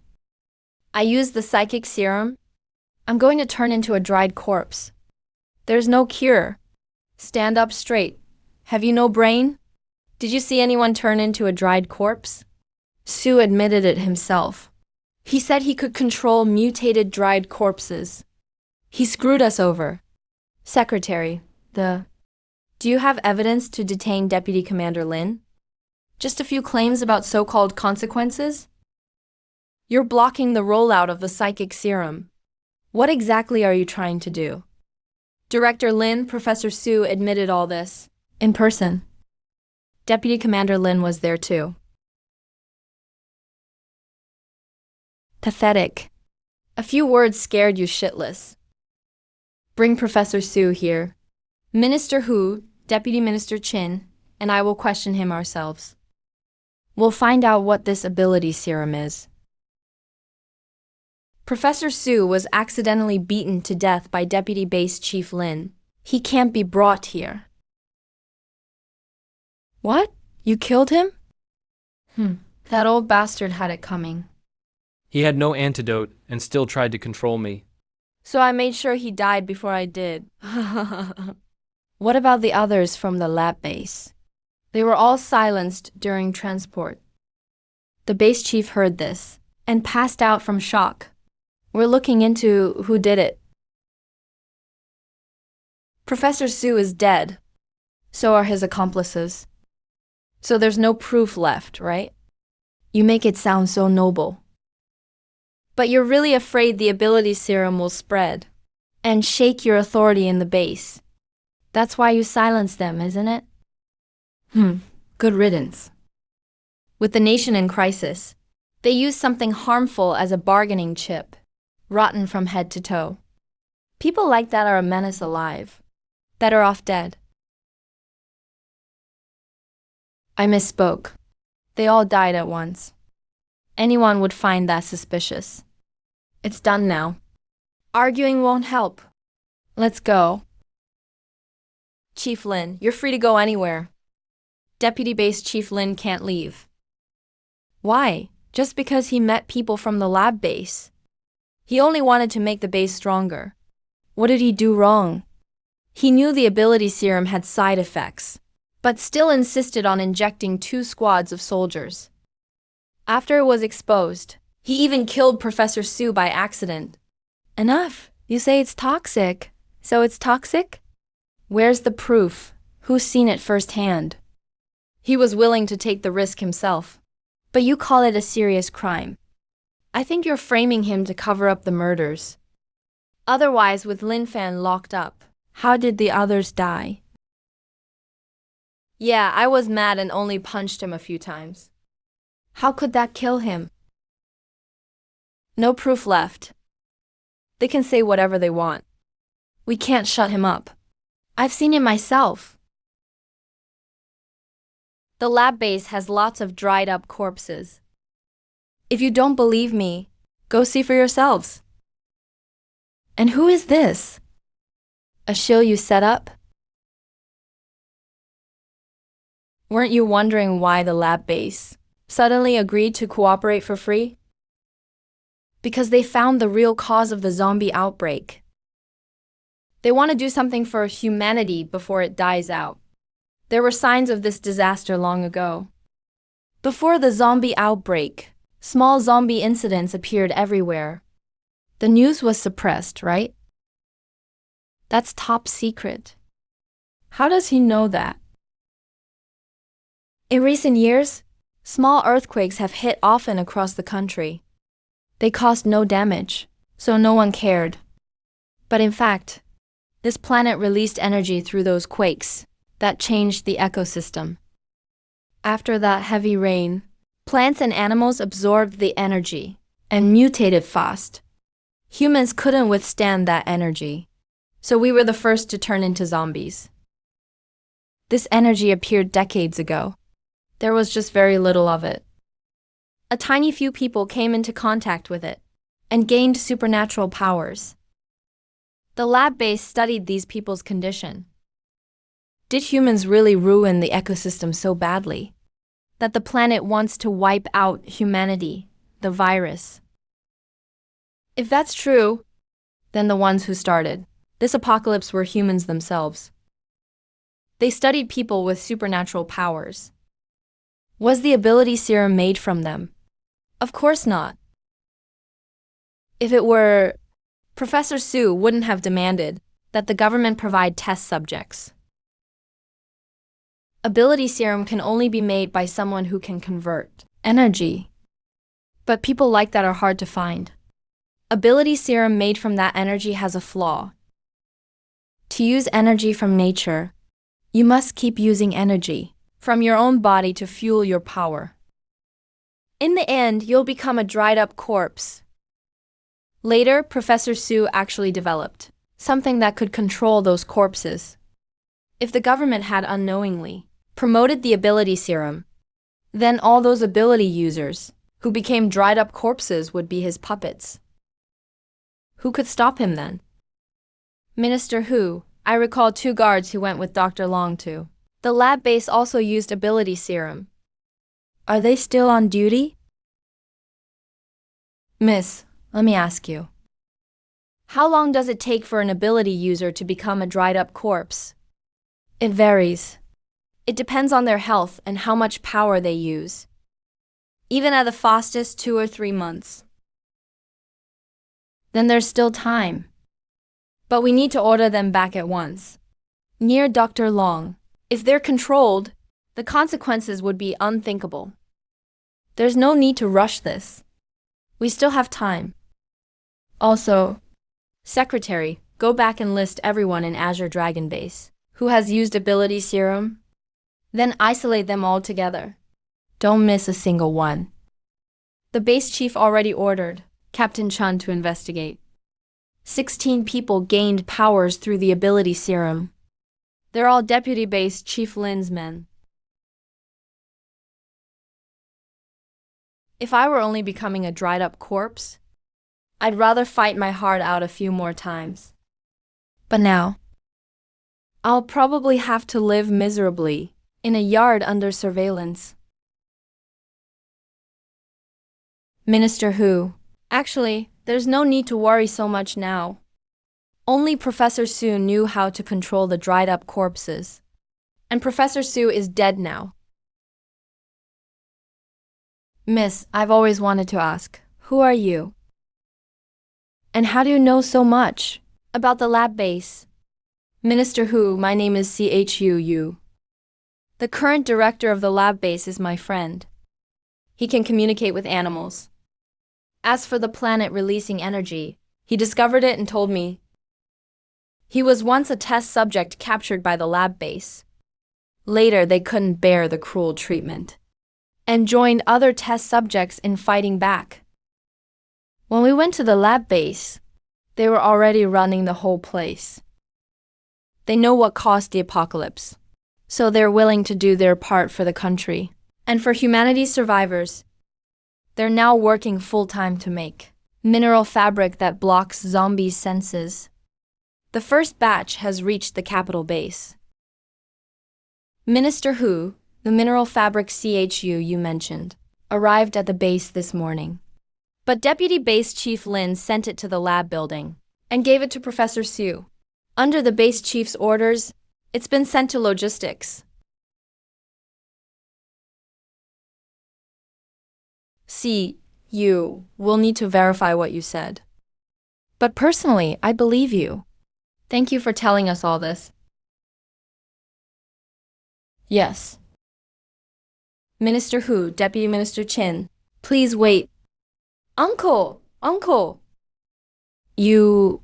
I used the psychic serum. I'm going to turn into a dried corpse. There's no cure. Stand up straight. Have you no brain? Did you see anyone turn into a dried corpse? Sue admitted it himself. He said he could control mutated dried corpses. He screwed us over. Secretary, do you have evidence to detain Deputy Commander Lin? Just a few claims about so-called consequences? You're blocking the rollout of the psychic serum. What exactly are you trying to do? Director Lin, Professor Sue admitted all this. In person. Deputy Commander Lin was there too. Pathetic. A few words scared you shitless. Bring Professor Sue here. Minister Hu, Deputy Minister Chin, and I will question him ourselves. We'll find out what this ability serum is. Professor Sue was accidentally beaten to death by Deputy Base Chief Lin. He can't be brought here. What? You killed him? That old bastard had it coming. He had no antidote and still tried to control me. So I made sure he died before I did. What about the others from the lab base? They were all silenced during transport. The base chief heard this and passed out from shock. We're looking into who did it. Professor Sue is dead. So are his accomplices. So there's no proof left, right? You make it sound so noble. But you're really afraid the ability serum will spread and shake your authority in the base. That's why you silence them, isn't it? Good riddance. With the nation in crisis, they use something harmful as a bargaining chip, rotten from head to toe. People like that are a menace alive. Better off dead. I misspoke. They all died at once. Anyone would find that suspicious. It's done now. Arguing won't help. Let's go. Chief Lin, you're free to go anywhere. Deputy Base Chief Lin can't leave. Why? Just because he met people from the lab base. He only wanted to make the base stronger. What did he do wrong? He knew the ability serum had side effects, but still insisted on injecting 2 squads of soldiers. After it was exposed, he even killed Professor Sue by accident. Enough! You say it's toxic. So it's toxic? Where's the proof? Who's seen it firsthand? He was willing to take the risk himself. But you call it a serious crime. I think you're framing him to cover up the murders. Otherwise, with Lin Fan locked up, how did the others die? Yeah, I was mad and only punched him a few times. How could that kill him? No proof left. They can say whatever they want. We can't shut him up. I've seen it myself. The lab base has lots of dried up corpses. If you don't believe me, go see for yourselves. And who is this? A shill you set up? Weren't you wondering why the lab base suddenly agreed to cooperate for free? Because they found the real cause of the zombie outbreak. They want to do something for humanity before it dies out. There were signs of this disaster long ago. Before the zombie outbreak, small zombie incidents appeared everywhere. The news was suppressed, right? That's top secret. How does he know that? In recent years, small earthquakes have hit often across the country. They caused no damage, so no one cared. But in fact, this planet released energy through those quakes that changed the ecosystem. After that heavy rain, plants and animals absorbed the energy and mutated fast. Humans couldn't withstand that energy, so we were the first to turn into zombies. This energy appeared decades ago. There was just very little of it. A tiny few people came into contact with it and gained supernatural powers. The lab base studied these people's condition. Did humans really ruin the ecosystem so badly that the planet wants to wipe out humanity, the virus? If that's true, then the ones who started this apocalypse were humans themselves. They studied people with supernatural powers. Was the ability serum made from them? Of course not. If it were, Professor Su wouldn't have demanded that the government provide test subjects. Ability serum can only be made by someone who can convert energy. But people like that are hard to find. Ability serum made from that energy has a flaw. To use energy from nature, you must keep using energy from your own body to fuel your power. In the end, you'll become a dried-up corpse. Later, Professor Su actually developed something that could control those corpses. If the government had unknowingly promoted the ability serum, then all those ability users who became dried-up corpses would be his puppets. Who could stop him then? Minister Hu. I recall 2 guards who went with Dr. Long too. The lab base also used ability serum. Are they still on duty? Miss, let me ask you. How long does it take for an ability user to become a dried-up corpse? It varies. It depends on their health and how much power they use. Even at the fastest, 2 or 3 months. Then there's still time. But we need to order them back at once. Near Dr. Long. If they're controlled, the consequences would be unthinkable. There's no need to rush this. We still have time. Also, Secretary, go back and list everyone in Azure Dragon Base who has used ability serum. Then isolate them all together. Don't miss a single one. The base chief already ordered Captain Chun to investigate. 16 people gained powers through the ability serum. They're all Deputy Base Chief Lin's men. If I were only becoming a dried-up corpse, I'd rather fight my heart out a few more times. But now, I'll probably have to live miserably in a yard under surveillance. Minister Hu. Actually, there's no need to worry so much now. Only Professor Su knew how to control the dried-up corpses. And Professor Su is dead now. Miss, I've always wanted to ask, who are you? And how do you know so much about the lab base? Minister Hu, my name is Chu Yu. The current director of the lab base is my friend. He can communicate with animals. As for the planet releasing energy, he discovered it and told me. He was once a test subject captured by the lab base. Later, they couldn't bear the cruel treatment and joined other test subjects in fighting back. When we went to the lab base, they were already running the whole place. They know what caused the apocalypse, so they're willing to do their part for the country and for humanity's survivors. They're now working full-time to make mineral fabric that blocks zombies' senses. The first batch has reached the capital base. Minister Hu, the mineral fabric CHU you mentioned, arrived at the base this morning. But Deputy Base Chief Lin sent it to the lab building and gave it to Professor Su. Under the base chief's orders, it's been sent to logistics. See, you will need to verify what you said. But personally, I believe you. Thank you for telling us all this. Yes. Minister Hu, Deputy Minister Chin, please wait. Uncle! You...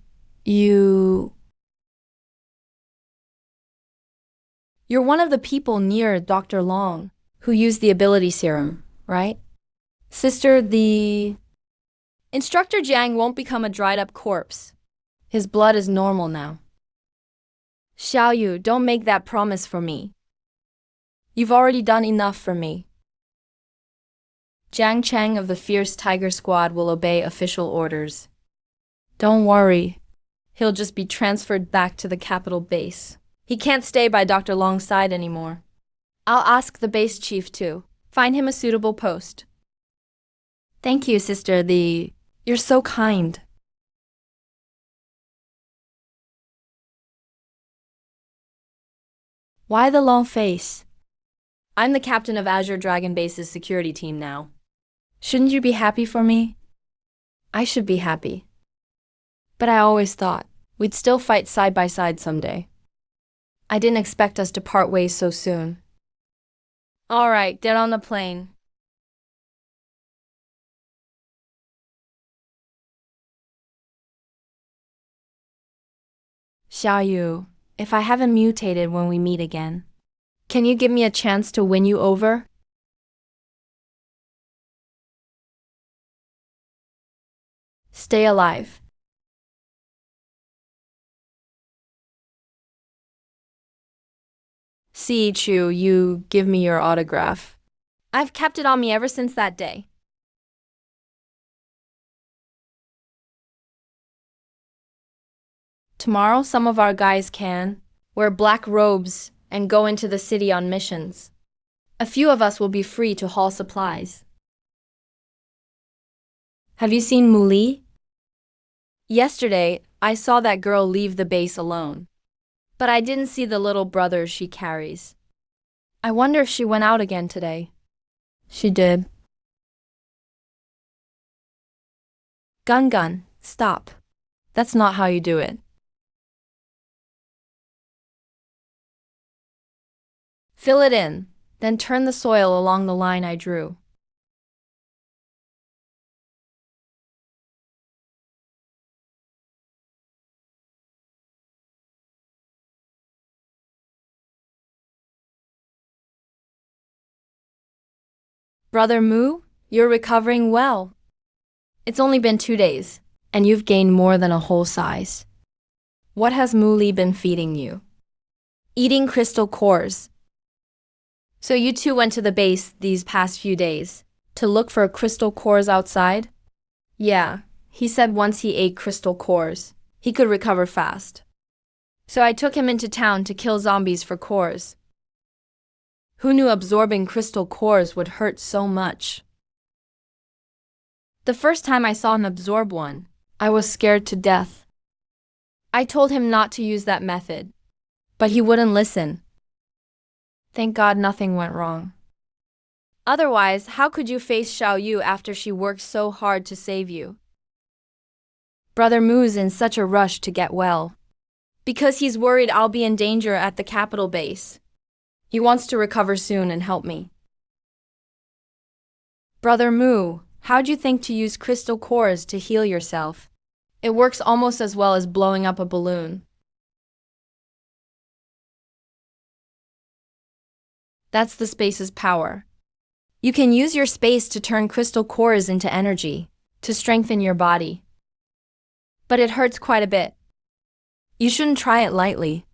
You're one of the people near Dr. Long who used the ability serum, right? Sister, the Instructor Jiang won't become a dried-up corpse. His blood is normal now. Xiaoyu, don't make that promise for me. You've already done enough for me. Jiang Cheng of the Fierce Tiger Squad will obey official orders. Don't worry. He'll just be transferred back to the capital base. He can't stay by Dr. Long's side anymore. I'll ask the base chief to find him a suitable post. Thank you, Sister. You're so kind. Why the long face? I'm the captain of Azure Dragon Base's security team now. Shouldn't you be happy for me? I should be happy. But I always thought we'd still fight side by side someday. I didn't expect us to part ways so soon. All right, get on the plane. Xiaoyu, if I haven't mutated when we meet again, can you give me a chance to win you over? Stay alive. See, Chu, you give me your autograph. I've kept it on me ever since that day. Tomorrow, some of our guys can wear black robes and go into the city on missions. A few of us will be free to haul supplies. Have you seen Muli? Yesterday, I saw that girl leave the base alone. But I didn't see the little brother she carries. I wonder if she went out again today. She did. Gun, stop. That's not how you do it. Fill it in, then turn the soil along the line I drew. Brother Mu, you're recovering well. It's only been 2 days, and you've gained more than a whole size. What has Mu Li been feeding you? Eating crystal cores. So you two went to the base these past few days to look for crystal cores outside? Yeah, he said once he ate crystal cores, he could recover fast. So I took him into town to kill zombies for cores. Who knew absorbing crystal cores would hurt so much? The first time I saw him absorb one, I was scared to death. I told him not to use that method, but he wouldn't listen. Thank God nothing went wrong. Otherwise, how could you face Xiaoyu after she worked so hard to save you? Brother Mu's in such a rush to get well, because he's worried I'll be in danger at the capital base. He wants to recover soon and help me. Brother Mu, how'd you think to use crystal cores to heal yourself? It works almost as well as blowing up a balloon. That's the space's power. You can use your space to turn crystal cores into energy, to strengthen your body. But it hurts quite a bit. You shouldn't try it lightly.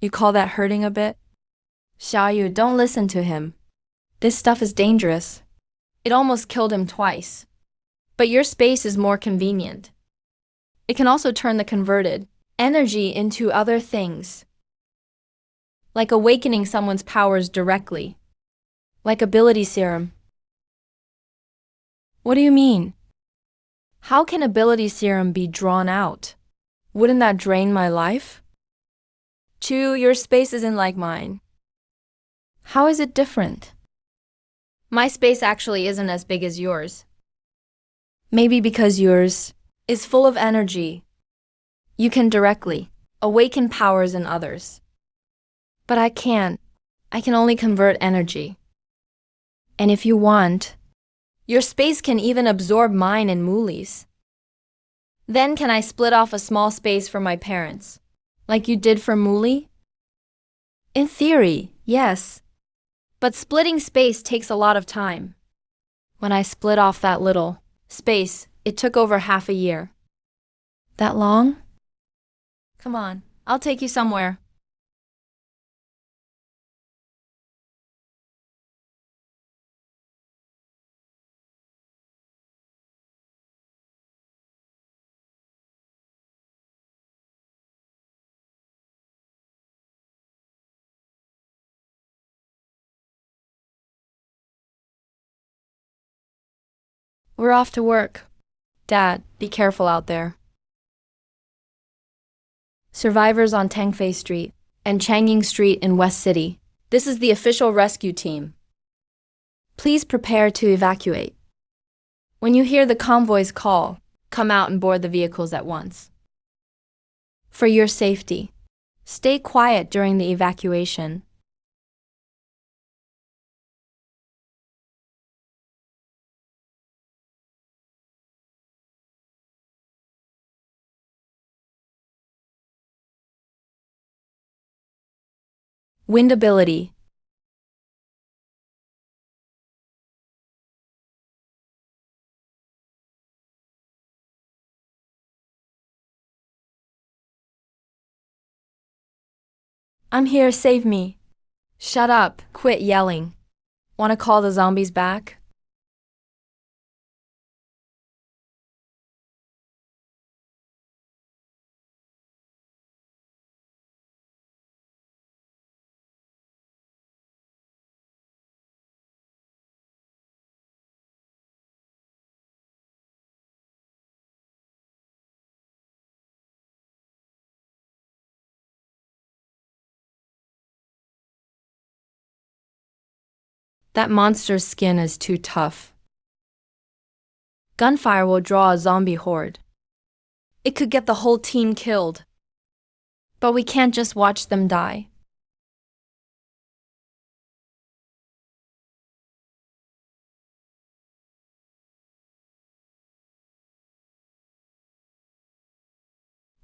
You call that hurting a bit? Xiaoyu, don't listen to him. This stuff is dangerous. It almost killed him twice. But your space is more convenient. It can also turn the converted energy into other things. Like awakening someone's powers directly. Like ability serum. What do you mean? How can ability serum be drawn out? Wouldn't that drain my life? Chu, your space isn't like mine. How is it different? My space actually isn't as big as yours. Maybe because yours is full of energy. You can directly awaken powers in others. But I can't. I can only convert energy. And if you want, your space can even absorb mine and Mooley's. Then can I split off a small space for my parents, like you did for Mooley? In theory, yes. But splitting space takes a lot of time. When I split off that little space, it took over half a year. That long? Come on, I'll take you somewhere. We're off to work. Dad, be careful out there. Survivors on Tangfei Street and Changing Street in West City. This is the official rescue team. Please prepare to evacuate. When you hear the convoy's call, come out and board the vehicles at once. For your safety, stay quiet during the evacuation. Wind ability. I'm here, save me. Shut up, quit yelling. Want to call the zombies back? That monster's skin is too tough. Gunfire will draw a zombie horde. It could get the whole team killed. But we can't just watch them die.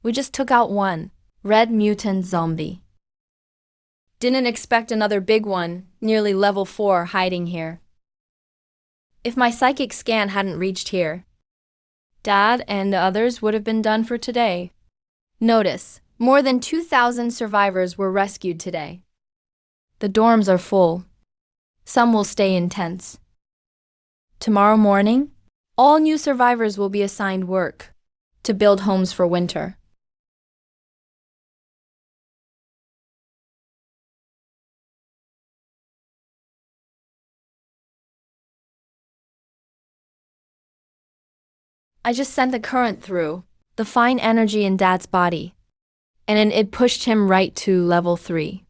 We just took out one red mutant zombie. Didn't expect another big one, nearly level 4, hiding here. If my psychic scan hadn't reached here, Dad and the others would have been done for today. Notice, more than 2,000 survivors were rescued today. The dorms are full. Some will stay in tents. Tomorrow morning, all new survivors will be assigned work to build homes for winter. I just sent the current through the fine energy in Dad's body, and it pushed him right to level 3.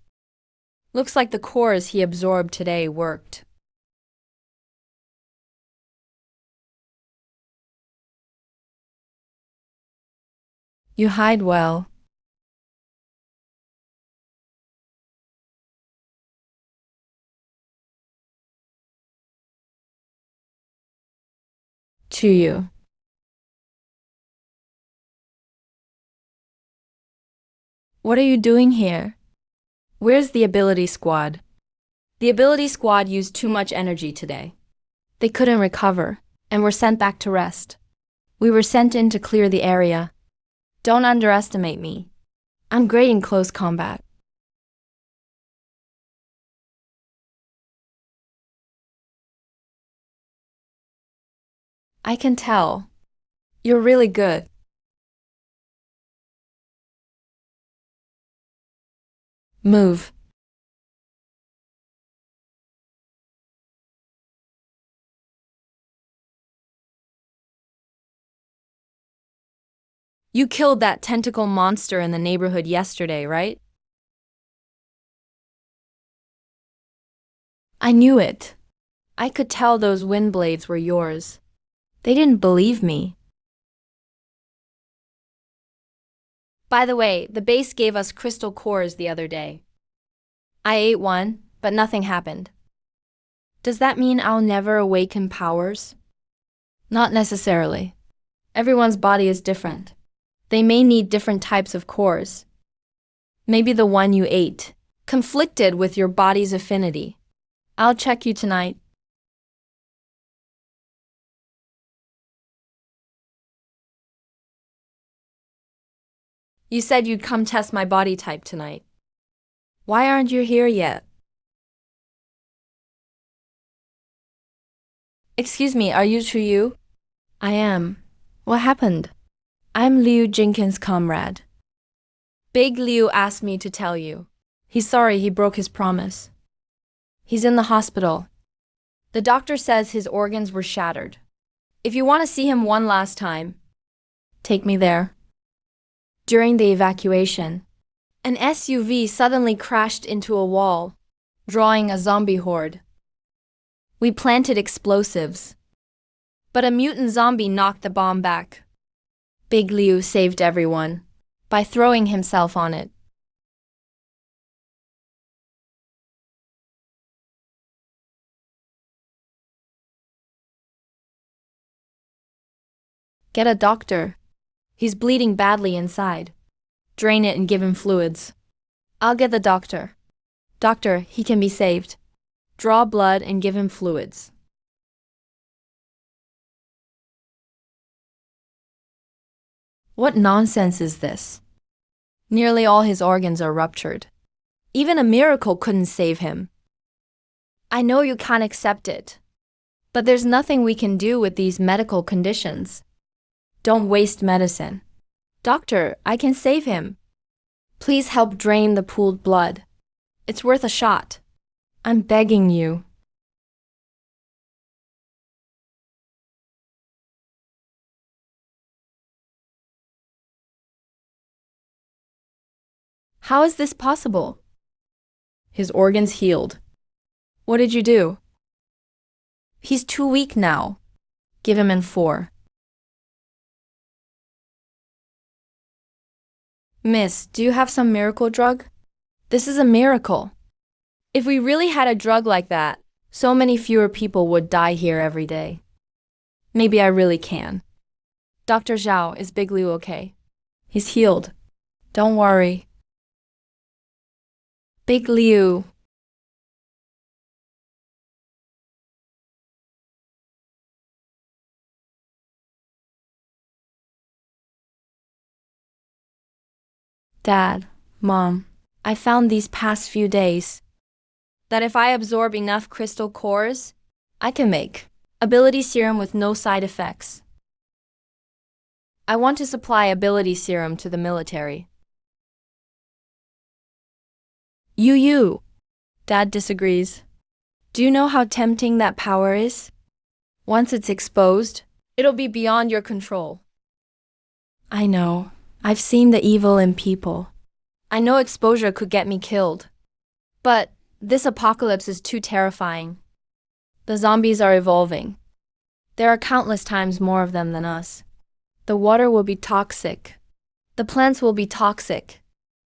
Looks like the cores he absorbed today worked. You hide well. To you. What are you doing here? Where's the ability squad? The ability squad used too much energy today. They couldn't recover and were sent back to rest. We were sent in to clear the area. Don't underestimate me. I'm great in close combat. I can tell. You're really good. Move. You killed that tentacle monster in the neighborhood yesterday, right? I knew it. I could tell those wind blades were yours. They didn't believe me. By the way, the base gave us crystal cores the other day. I ate one, but nothing happened. Does that mean I'll never awaken powers? Not necessarily. Everyone's body is different. They may need different types of cores. Maybe the one you ate conflicted with your body's affinity. I'll check you tonight. You said you'd come test my body type tonight. Why aren't you here yet? Excuse me, are you Chu? I am. What happened? I'm Liu Jenkins' comrade. Big Liu asked me to tell you. He's sorry he broke his promise. He's in the hospital. The doctor says his organs were shattered. If you want to see him one last time, take me there. During the evacuation, an SUV suddenly crashed into a wall, drawing a zombie horde. We planted explosives, but a mutant zombie knocked the bomb back. Big Liu saved everyone by throwing himself on it. Get a doctor. He's bleeding badly inside. Drain it and give him fluids. I'll get the doctor. Doctor, he can be saved. Draw blood and give him fluids. What nonsense is this? Nearly all his organs are ruptured. Even a miracle couldn't save him. I know you can't accept it, but there's nothing we can do with these medical conditions. Don't waste medicine. Doctor, I can save him. Please help drain the pooled blood. It's worth a shot. I'm begging you. How is this possible? His organs healed. What did you do? He's too weak now. Give him in 4. Miss, do you have some miracle drug? This is a miracle. If we really had a drug like that, so many fewer people would die here every day. Maybe I really can. Dr. Zhao, is Big Liu okay? He's healed. Don't worry. Big Liu. Dad, Mom, I found these past few days that if I absorb enough crystal cores, I can make ability serum with no side effects. I want to supply ability serum to the military. You. Dad disagrees. Do you know how tempting that power is? Once it's exposed, it'll be beyond your control. I know. I've seen the evil in people. I know exposure could get me killed. But this apocalypse is too terrifying. The zombies are evolving. There are countless times more of them than us. The water will be toxic. The plants will be toxic.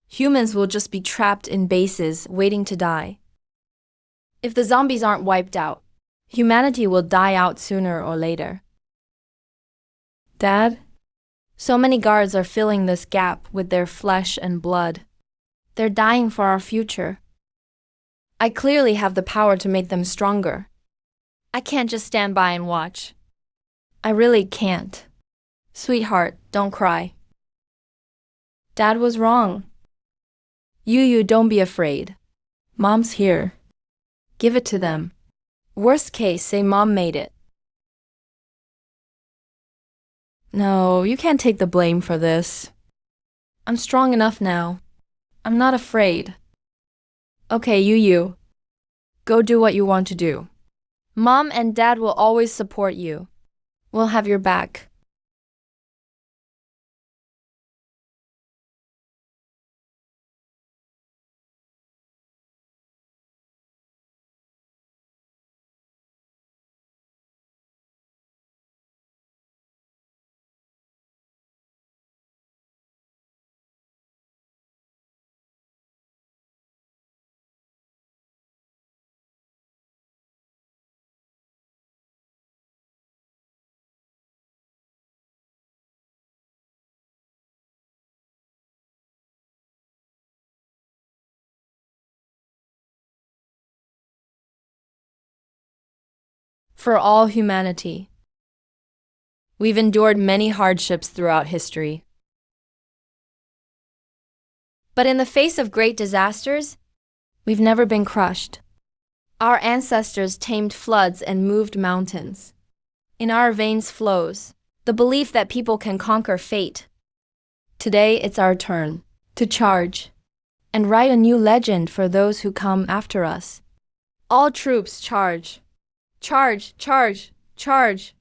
Humans will just be trapped in bases waiting to die. If the zombies aren't wiped out, humanity will die out sooner or later. Dad? So many guards are filling this gap with their flesh and blood. They're dying for our future. I clearly have the power to make them stronger. I can't just stand by and watch. I really can't. Sweetheart, don't cry. Dad was wrong. You don't be afraid. Mom's here. Give it to them. Worst case, say Mom made it. No, you can't take the blame for this. I'm strong enough now. I'm not afraid. Okay, you. Go do what you want to do. Mom and Dad will always support you. We'll have your back. for all humanity. We've endured many hardships throughout history. But in the face of great disasters, we've never been crushed. Our ancestors tamed floods and moved mountains. In our veins flows the belief that people can conquer fate. Today it's our turn to charge and write a new legend for those who come after us. All troops charge. Charge, charge, charge.